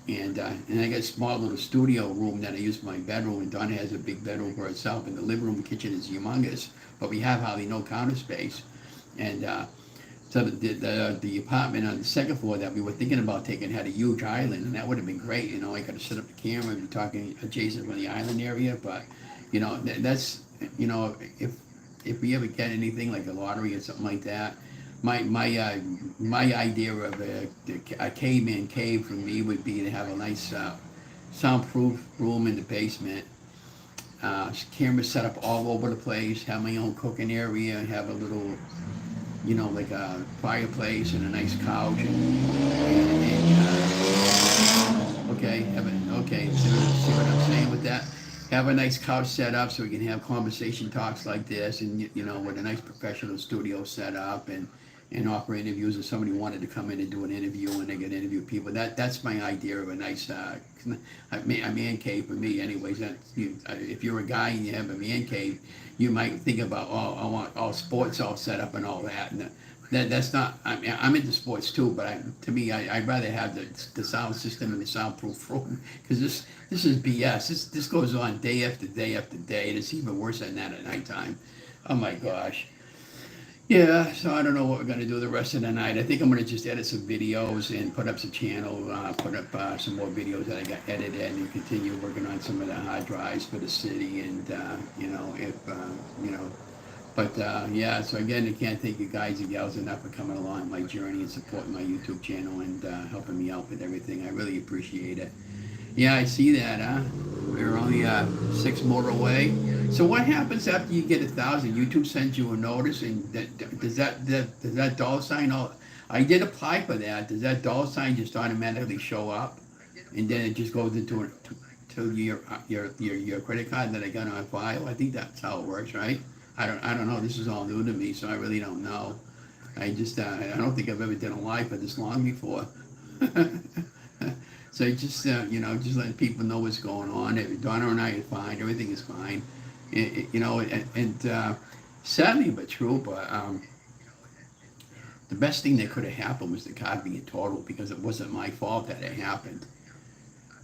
and I got a small little studio room that I use for my bedroom, and Donna has a big bedroom for herself, and the living room and kitchen is humongous, but we have hardly no counter space, and so the apartment on the second floor that we were thinking about taking had a huge island, and that would have been great. I could have set up the camera and be talking adjacent from the island area. But that's if we ever get anything like a lottery or something like that, my idea of a caveman cave for me would be to have a nice soundproof room in the basement. Cameras set up all over the place. Have my own cooking area. Have a little like a fireplace and a nice couch okay, see what I'm saying with that? Have a nice couch set up so we can have conversation talks like this, and with a nice professional studio set up, and offer interviews if somebody wanted to come in and do an interview, and they could interview people. That's my idea of a nice a man cave for me anyways. If you're a guy and you have a man cave, you might think about, I want all sports all set up and all that, and that's not, I'm into sports too, but to me, I'd rather have the sound system and the soundproof room, because this is BS. This goes on day after day after day, and it's even worse than that at nighttime. Oh my gosh. Yeah, so I don't know what we're going to do the rest of the night. I think I'm going to just edit some videos and put up some channel, put up some more videos that I got edited, and continue working on some of the hard drives for the city, and, yeah, so again, I can't thank you guys and gals enough for coming along my journey and supporting my YouTube channel and helping me out with everything. I really appreciate it. Yeah, I see that, huh? We're only 6 more away. So what happens after you get 1,000? YouTube sends you a notice, and does that dollar sign? I did apply for that. Does that dollar sign just automatically show up, and then it just goes into to your credit card that I got on file? I think that's how it works, right? I don't know. This is all new to me, so I really don't know. I don't think I've ever done a live for this long before. So just just letting people know what's going on. Donna and I are fine. Everything is fine. Sadly but true. But the best thing that could have happened was the car being totaled, because it wasn't my fault that it happened.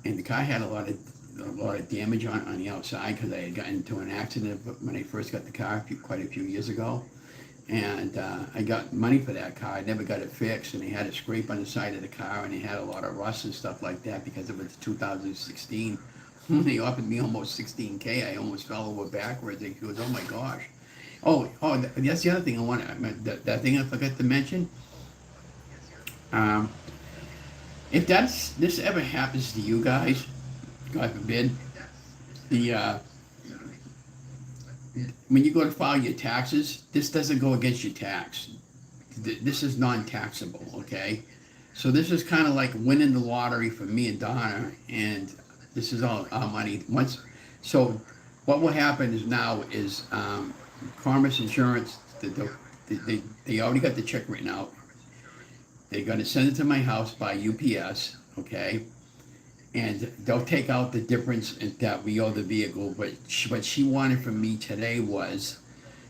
And the car had a lot of damage on the outside, because I had gotten into an accident when I first got the car quite a few years ago. And I got money for that car. I never got it fixed, and they had a scrape on the side of the car, and they had a lot of rust and stuff like that because it was 2016. They offered me almost $16K. I almost fell over backwards. He goes, "Oh my gosh!" Oh, that's the other thing I want. That thing I forgot to mention. If this ever happens to you guys, God forbid, when you go to file your taxes, this doesn't go against your tax. This is non-taxable, okay? So this is kind of like winning the lottery for me and Donna, and this is all our money. So what will happen is Commerce Insurance, they already got the check written out. They're going to send it to my house by UPS, okay? And they'll take out the difference that we owe the vehicle. But what she wanted from me today was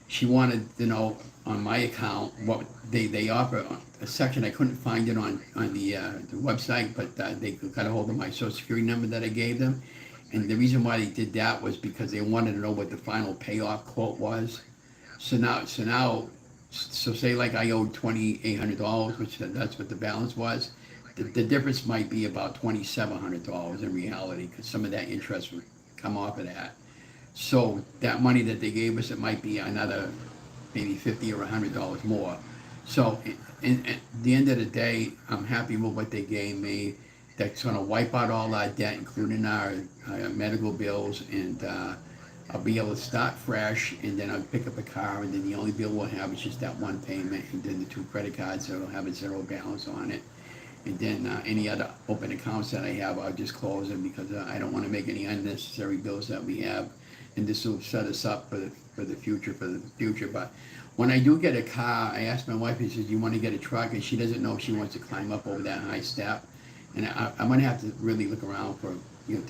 she wanted to know on my account what they offer a section. I couldn't find it on the website, but they got a hold of my social security number that I gave them. And the reason why they did that was because they wanted to know what the final payoff quote was. So say like I owed $2,800, which that's what the balance was. The difference might be about $2,700 in reality, because some of that interest would come off of that. So that money that they gave us, it might be another maybe $50 or $100 more. So at the end of the day, I'm happy with what they gave me. That's going to wipe out all our debt, including our medical bills, and I'll be able to start fresh, and then I'll pick up a car, and then the only bill we'll have is just that one payment, and then the 2 credit cards that'll have a zero balance on it. And then any other open accounts that I have, I'll just close them, because I don't want to make any unnecessary bills that we have. And this will set us up for the future. But when I do get a car, I asked my wife, I said, you want to get a truck? And she doesn't know if she wants to climb up over that high step. And I'm going to have to really look around for,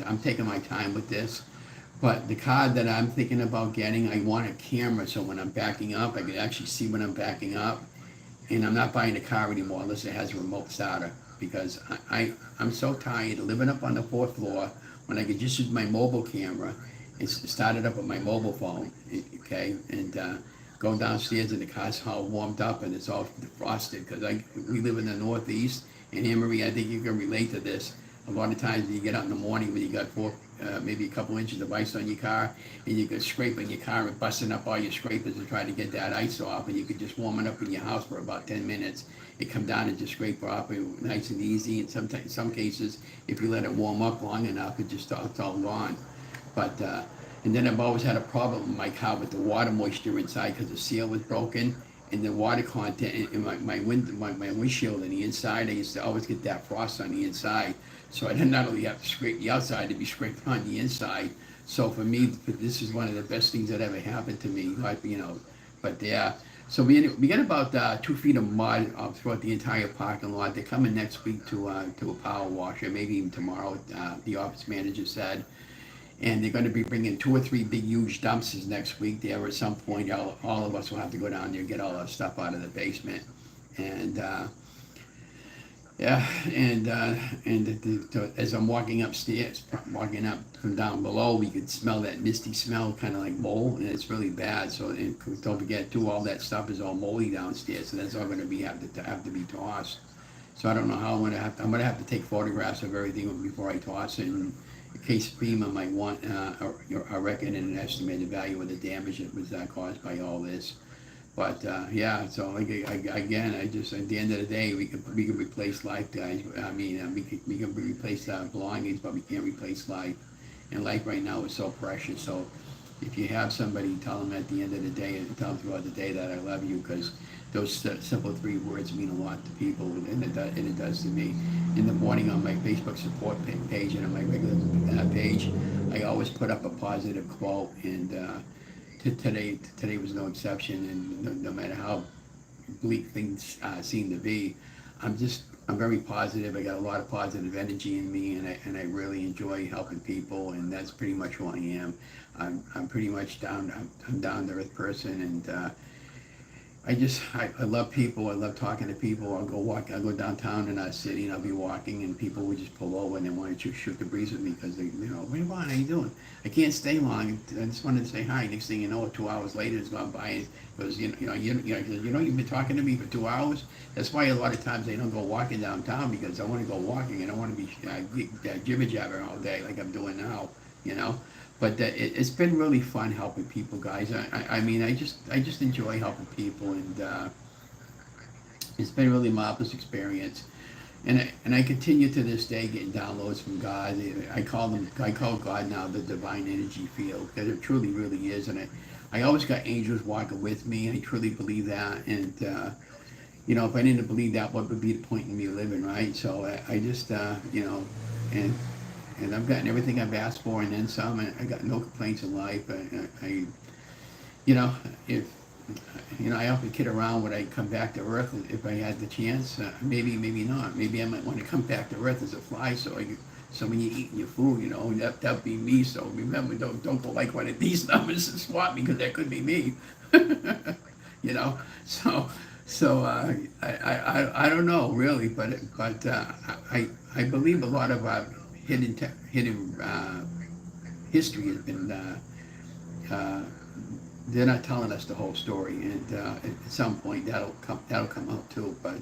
I'm taking my time with this. But the car that I'm thinking about getting, I want a camera, so when I'm backing up, I can actually see when I'm backing up. And I'm not buying a car anymore unless it has a remote starter, because I'm so tired of living up on the 4th floor when I could just use my mobile camera and start it up with my mobile phone, okay, and go downstairs and the car's all warmed up and it's all defrosted, because we live in the Northeast. And Anne Marie, I think you can relate to this. A lot of times you get out in the morning when you got maybe a couple inches of ice on your car, and you could scraping your car and busting up all your scrapers to try to get that ice off, and you could just warm it up in your house for about 10 minutes. It come down and just scrape it off nice and easy. And sometimes, some cases, if you let it warm up long enough, it's all gone. But and then I've always had a problem in my car with the water moisture inside, because the seal was broken, and the water content in my windshield on the inside. I used to always get that frost on the inside. So I didn't not only have to scrape the outside, to be scraped on the inside. So for me, this is one of the best things that ever happened to me. Like, but yeah. So we get about 2 feet of mud throughout the entire parking lot. They're coming next week to a power washer, maybe even tomorrow. The office manager said. And they're going to be bringing 2 or 3 big, huge dumpsters next week. There, at some point, all of us will have to go down there and get all our stuff out of the basement. And yeah, and as I'm walking upstairs, walking up from down below, we could smell that misty smell, kind of like mold, and it's really bad. So don't forget, too, all that stuff is all moldy downstairs, so that's all going to have to be tossed. So I don't know how I'm going to have to take photographs of everything before I toss it. And in case FEMA might want a record and an estimated value of the damage that was caused by all this. But yeah, so again, I just, at the end of the day, we can replace life, guys. I mean, we can replace belongings, but we can't replace life. And life right now is so precious. So if you have somebody, tell them at the end of the day, and tell them throughout the day that I love you, because those simple 3 words mean a lot to people, and it does to me. In the morning on my Facebook support page and on my regular page, I always put up a positive quote, and today was no exception. And no matter how bleak things seem to be, I'm very positive. I got a lot of positive energy in me, and I really enjoy helping people, and that's pretty much who I am. I'm pretty much I'm down to earth person, and I love people. I love talking to people. I'll go downtown in our city, and I'll be walking, and people would just pull over and they want to shoot the breeze with me, because they, what do you want? How you doing? I can't stay long. I just wanted to say hi. Next thing you know, 2 hours later, it's gone by. And goes, you've been talking to me for 2 hours. That's why a lot of times they don't go walking downtown, because I want to go walking and I want to be jibber jabber all day like I'm doing now. But it's been really fun helping people, guys. I mean, I just enjoy helping people, and it's been a really marvelous experience. And I continue to this day getting downloads from God. I call God now the divine energy field, because it truly, really is. And I always got angels walking with me. I truly believe that. And if I didn't believe that, what would be the point in me living, right? So I just and I've gotten everything I've asked for, and then some. And I got no complaints in life. I often kid around, would I come back to Earth if I had the chance? Maybe not. Maybe I might want to come back to Earth as a fly, so when you're eating your food, that'd be me. So remember, don't go like one of these numbers and swap me, because that could be me. you know. So I don't know really, but I believe a lot of hidden history has been uh, they're not telling us the whole story, and at some point that'll come out too. But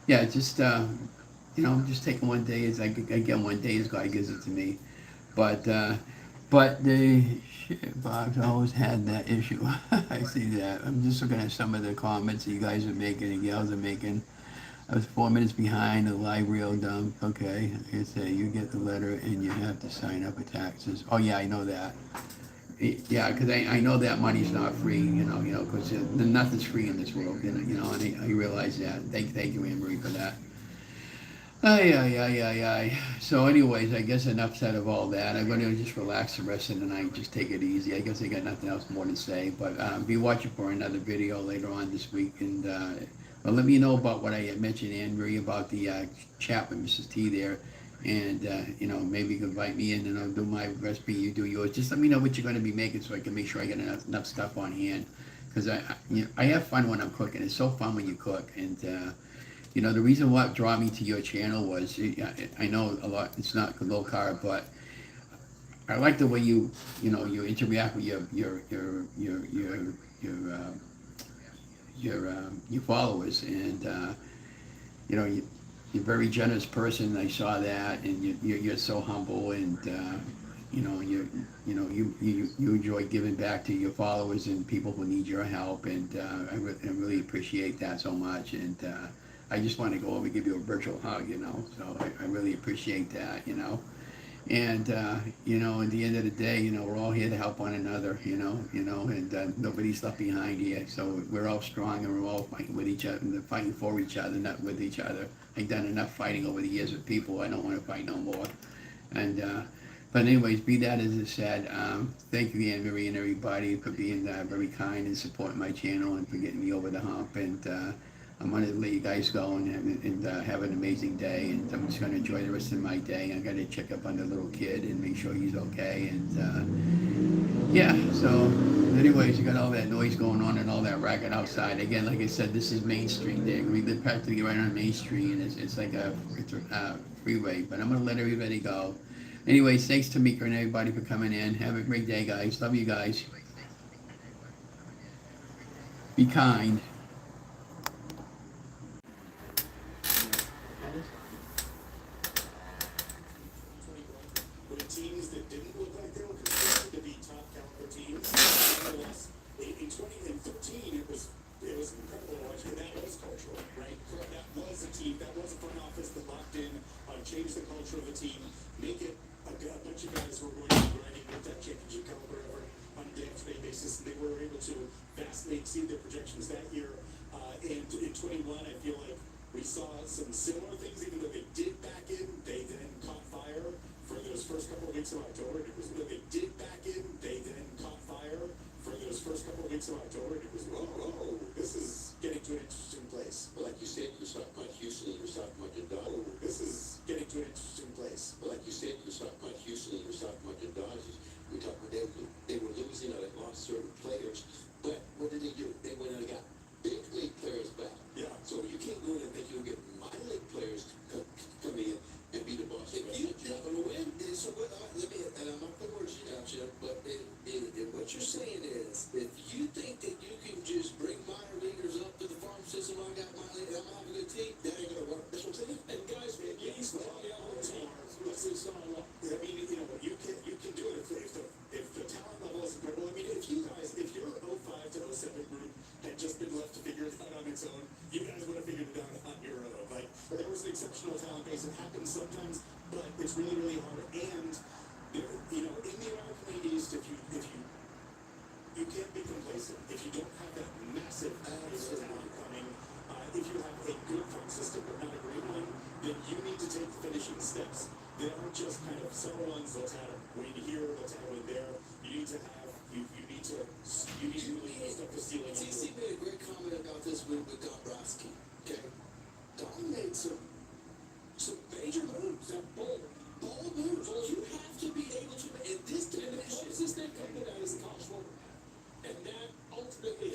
yeah, just just taking one day as I get one day as God gives it to me. But the shit, Bob's always had that issue. I see that. I'm just looking at some of the comments that you guys are making and gals are making. I was 4 minutes behind the live reel dump. Okay, I say you get the letter and you have to sign up for taxes. Oh yeah, I know that. Yeah, because I know that money's not free. Because nothing's free in this world. And I realize that. Thank you, Anne Marie, for that. Ay, ay, ay, ay, ay. So, anyways, I guess enough said of all that. I'm going to just relax the rest of the night, just take it easy. I guess I got nothing else more to say, but be watching for another video later on this week. And well, let me know about what I had mentioned, Anne Marie, about the chat with Mrs. T there. And maybe you can invite me in, and I'll do my recipe. You do yours. Just let me know what you're going to be making, so I can make sure I get enough stuff on hand. Because I have fun when I'm cooking. It's so fun when you cook, and the reason what draw me to your channel was, I know a lot, it's not low carb, but I like the way you interact with your followers, and you're a very generous person. I saw that, and you're so humble, and you enjoy giving back to your followers and people who need your help, and I really appreciate that so much, and I just want to go over and give you a virtual hug, so I really appreciate that. And at the end of the day, we're all here to help one another, and nobody's left behind here. So we're all strong, and we're all fighting with each other, and fighting for each other, not with each other. I've done enough fighting over the years with people. I don't want to fight no more. And but anyways, be that as it said, thank you, Anne Marie, and everybody for being very kind and supporting my channel and for getting me over the hump. And I'm going to let you guys go and have an amazing day. And I'm just going to enjoy the rest of my day. I got to check up on the little kid and make sure he's okay. And yeah, so anyways, you got all that noise going on and all that racket outside. Again, like I said, this is Main Street there. We live practically right on Main Street, and it's like a freeway. But I'm going to let everybody go. Anyways, thanks to Mika and everybody for coming in. Have a great day, guys. Love you guys. Be kind. Teams that didn't look like they were constructed to be top caliber teams. Nonetheless, in 2013, it was incredible to watch, and that was cultural, right? That was a team, that was a front office that locked in, changed the culture of the team, make it a bunch of guys who were going to be grinding with that championship caliber effort on a day-to-day basis, and they were able to vastly exceed their projections that year. And in 21, I feel like we saw some similar things, even though they did back in, they then caught fire for those first couple of weeks of October. It was when they did back in, they then caught fire for those first couple of weeks of October. It was, whoa, this is getting to an interesting place. But like you said, you're talking about Houston, you're talking about your Dodgers. Oh, this is getting to an interesting place. But like you said, you're talking about Houston, you're talking about your Dodgers. We're talking about they were losing, they lost certain players. But what did they do? They went and got big league players back. Yeah. So you can't go in and think you'll get minor league players to come in and be the boss. If you're not going to win, and so what, and I'm not putting words in your mouth, Jim, but what you're saying is, if you think that you can just bring minor leaguers up to the farm system, I got minor league, I'm gonna have a good team, that ain't gonna work. That's what I'm saying. And guys, man, you need some quality on the team. I mean, you can do it if the talent level is incredible. I mean, if your 05 to 07 group had just been left to figure it out on its own, you guys would have figured it out on your own. Like, there was an exceptional talent base. It happens sometimes, but it's really, really hard. And in the American League East, if you can't be complacent if you don't have that massive talent coming. If you have a good farm system but not a great one, then you need to take the finishing steps. They aren't just kind of several ones. Let's have a win here, let's have a win there. You need to really use up the ceiling. TC made a great comment about this with Dombrowski. Okay, Dom made some major moves, bold moves. You have to be able to, in this dimension, This thing coming out as a college football. And that ultimately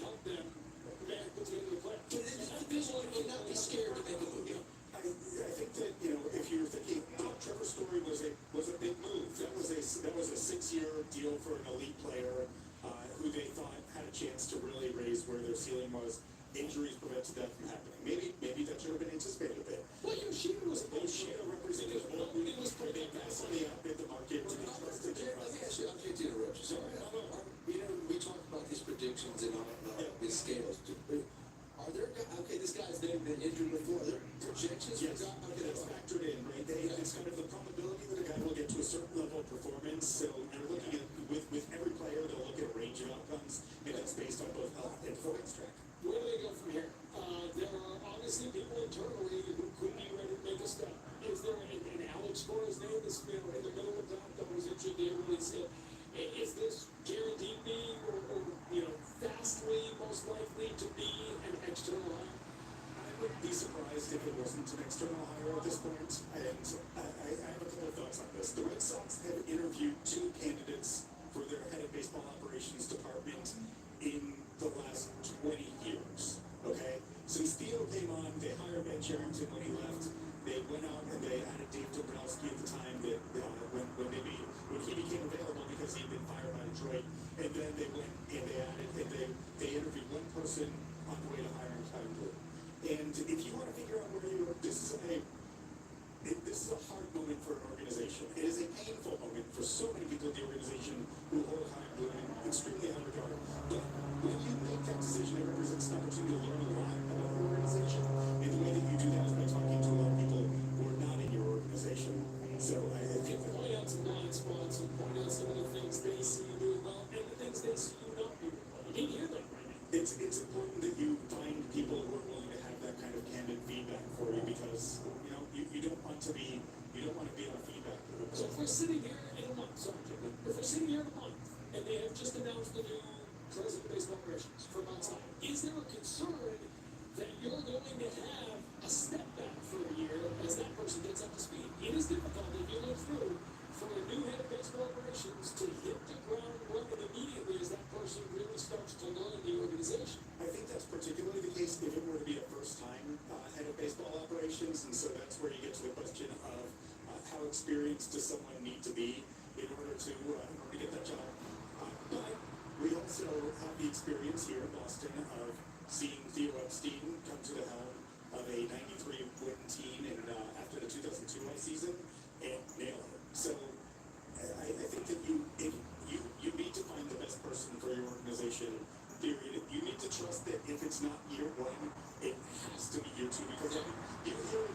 Detroit, and then they went and they added and they interviewed one person on the way to hiring Kyle Blue. And if you want to figure out where you are, this is a hard moment for an organization. It is a painful moment for so many people in the organization who hold Kyle Blue in extremely high regard. But when you make that decision, it represents an opportunity to learn a lot about your organization. And the way that you do that is by talking to a lot of people who are not in your organization. So I think that Point out some blind spots and point out some of the things they see you doing well and the things they see you not doing well. You can't hear them right now. it's important that you find people who are willing to have that kind of candid feedback for you, because you don't want to be on a feedback loop. So if we're sitting here in a month, sorry, Jim, if we're sitting here in a month and they have just announced the new president of baseball operations for Mount Sinai, is there a concern that you're going to have a step back for a year as that person gets up to speed? It is difficult if you look through for a new head of baseball operations to hit the ground running immediately as that person really starts to learn the organization. I think that's particularly the case if it were to be a first-time head of baseball operations, and so that's where you get to the question of how experienced does someone need to be in order to get that job. But we also have the experience here in Boston of seeing Theo Epstein come to the helm of a 93-win team after the 2002 season and nail it. So I think that you need to find the best person for your organization. Period. You need to trust that if it's not year one, it has to be year two, because you're hearing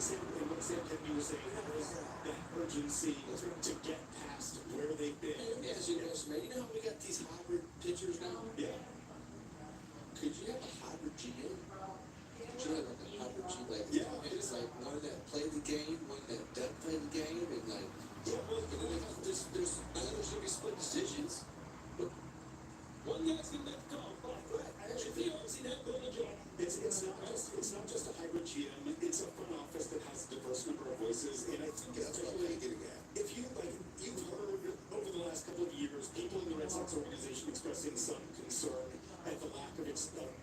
what Sam Kennedy was saying, there is that urgency to get past where they've been. Let me ask you this, man. You know how we got these hybrid pitchers now? Yeah. Could you have a hybrid GM? Could you have like a hybrid GM? Like, Yeah. it's like one that played the game, one that doesn't play the game, and like, Yeah, well, I know there's gonna be split decisions, but one guy's gonna make the call. Actually, Theo Epstein had built a job. it's not just a hybrid GM. It's a front office that has a diverse number of voices, and I think That's what I'm getting at. if you've heard over the last couple of years people in the Red Sox organization expressing some concern at the lack of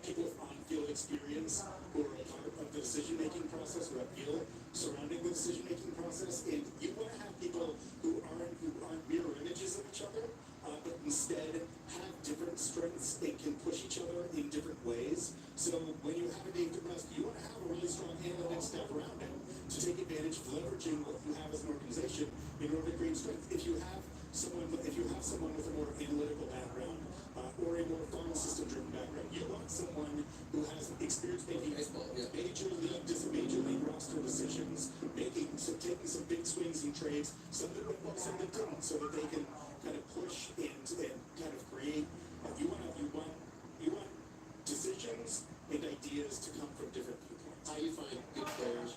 people with on-field experience who are a part of the decision-making process, who have feel surrounding the decision-making process, and you want to have people who aren't mirror images of each other, but instead have different strengths and can push each other in different ways. So when you have a Dave DeBrusque, you want to have a really strong analytic staff around him to take advantage of leveraging what you have as an organization in order to create strength. If you have someone with a more analytical background or a more farm system driven background, you want someone who has experience making major league roster decisions, taking some big swings and trades, some that didn't, so that they can kind of push and kind of create. You want decisions and ideas to come from different viewpoints. How you find good players,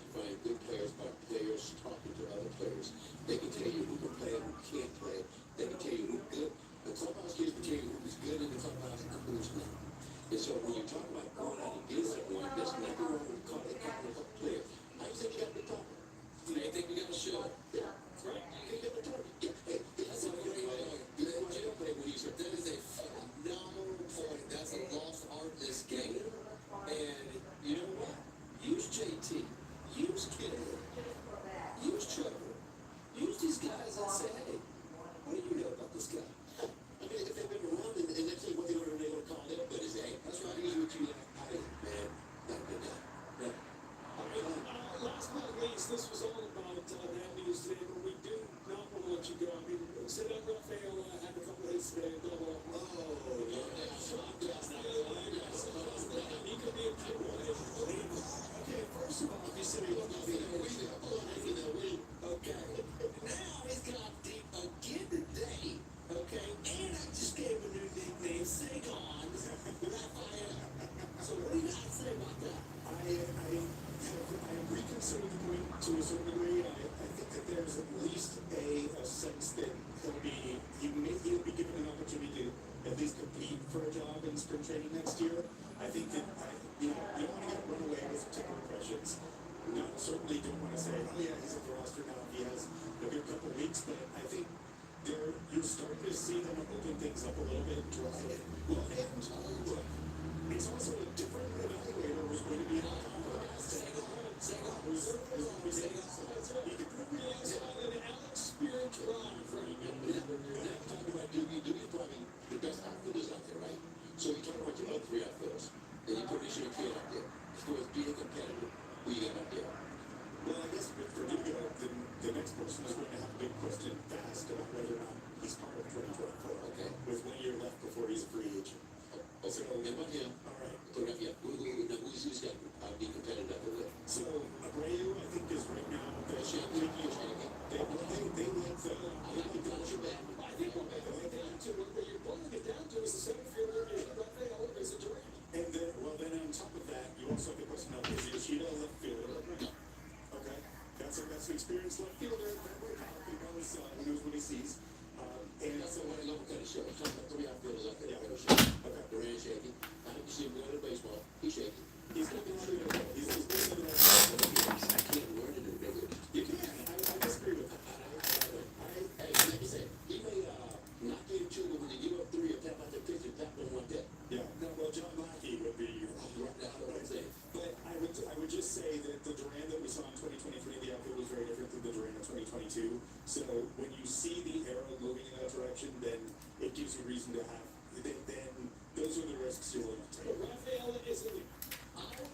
by players talking to other players. They can tell you who can play and who can't play. They can tell you who's good. The clubhouse kids can tell you who's good in the clubhouse and who's not. And so when you talk about going out and getting someone, there's nothing wrong with calling a player. How you think you got to talk? Do you think we got to show? Yeah. Right? You think you got to talk? Yeah. Hey, that's a great Jim, when you said that is a phenomenal point. That's a lost art in this game. And you know what? Use JT. Use Keto. Use Trevor. Use these guys and say, hey, what do you know about this guy? I mean, if they've been around and they tell you what they want to call it, but it's, hey, that's right, here's what you like. Hey, man, not good guy. Yeah. All right, last but not least, this was all about that news today, but we do not want to let you go. I mean, said that Rafael had a couple of hits today, blah, blah, blah. Oh, yeah. He could be a kid one day. Okay, first of all, you said he wasn't going to win. Okay. Now he's got deep again today. Okay. And I just gave a new nickname, Sagon. Raphael. So what do you got to say about that? I reconsidered the point to a certain degree. I think that there's at least a sense that he'll be given an opportunity to at least compete for a job in spring training next year. I think that you don't want to get run away with particular impressions. Certainly don't want to say, oh yeah, he's at the roster now. He has a good couple of weeks, but I think you're starting to see them open things up a little bit in terms of well, and look, it's also a different evaluator who's going to be in the best outfielders out there, right? So you talk about your other three outfielders, and you put this young kid out there. As far as being competitive, who you got out there? Well, I guess with Verdugo, the next person is going to have a big question fast about whether or not he's part of 2024. Okay. With 1 year left before he's a free agent. Okay, and about him, All right. put it up, yeah. Who's got to be competitive out there with? So Abreu, I think, is right now the Shaky. they like I like the culture back. I think what it comes down to, what you're boiling it down to is the center fielder and Rafael is a Durant. and then on top of that, you also have the question of is Yoshida a left fielder? Okay, that's an experienced left fielder. Very powerful. He knows what he sees. And That's the one I love to cut a show. I'm talking about three outfielders out there. Yeah. That are shaky. Okay. Durant shaky. I think you see him going to baseball. He's shaky. he's going to be he's basically the right fielder. I can't learn it in the big league. You can. I disagree with that. Hey, like you said, he may not get two, but when you give up three or tap out the pitch and tap on one deck. Yeah. No, well, John Lackey would be. That's what I'm saying. But I would just say that the Durant that we saw in 2023, the outfield was very different than the Durant of 2022. So when you see the arrow moving in that direction, then it gives you reason to have. Then those are the risks you're willing to But take. Rafael is elite.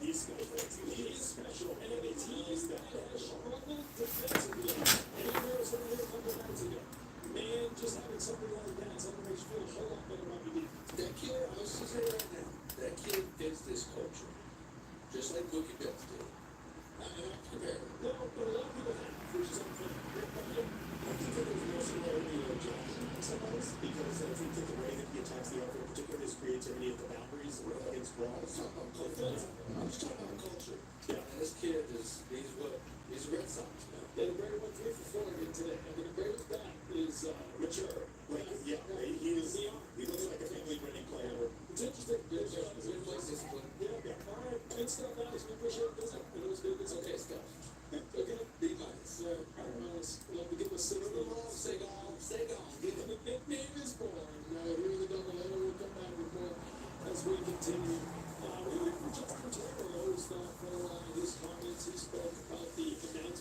He's special. He is special. And in a team that has struggled defensively, and he was over here a couple nights ago. Man, just having somebody like that, something makes you feel a whole lot better about your defense. That kid, I was just saying right now, that kid fits this culture. Just like Mookie Betts did. I'm not comparing. No, but a lot of people have, which is unfair. I think that there's more similarity to Johnson in some ways because I think that the way that he attacks the outfield, particularly his creativity at the boundaries against balls. I'm just talking about culture. Yeah. And this kid he's a Red Sox now. Yeah, the Brady went 3 for 4 again today. I mean, the Brady's back is Mature. Like, yeah, he looks like a family winning player. It's interesting. Good place discipline. Yeah. All right. Good stuff, Alex. We appreciate it. It was good. It's Okay, okay. Scott. Okay. B minus. All right. Love to give us 6 minutes. Stay gone. Get it. The nickname is born. Here in the double header, we'll come back with more as we continue. We went for Justin Taylor, who's not for his comments. He spoke about the announcement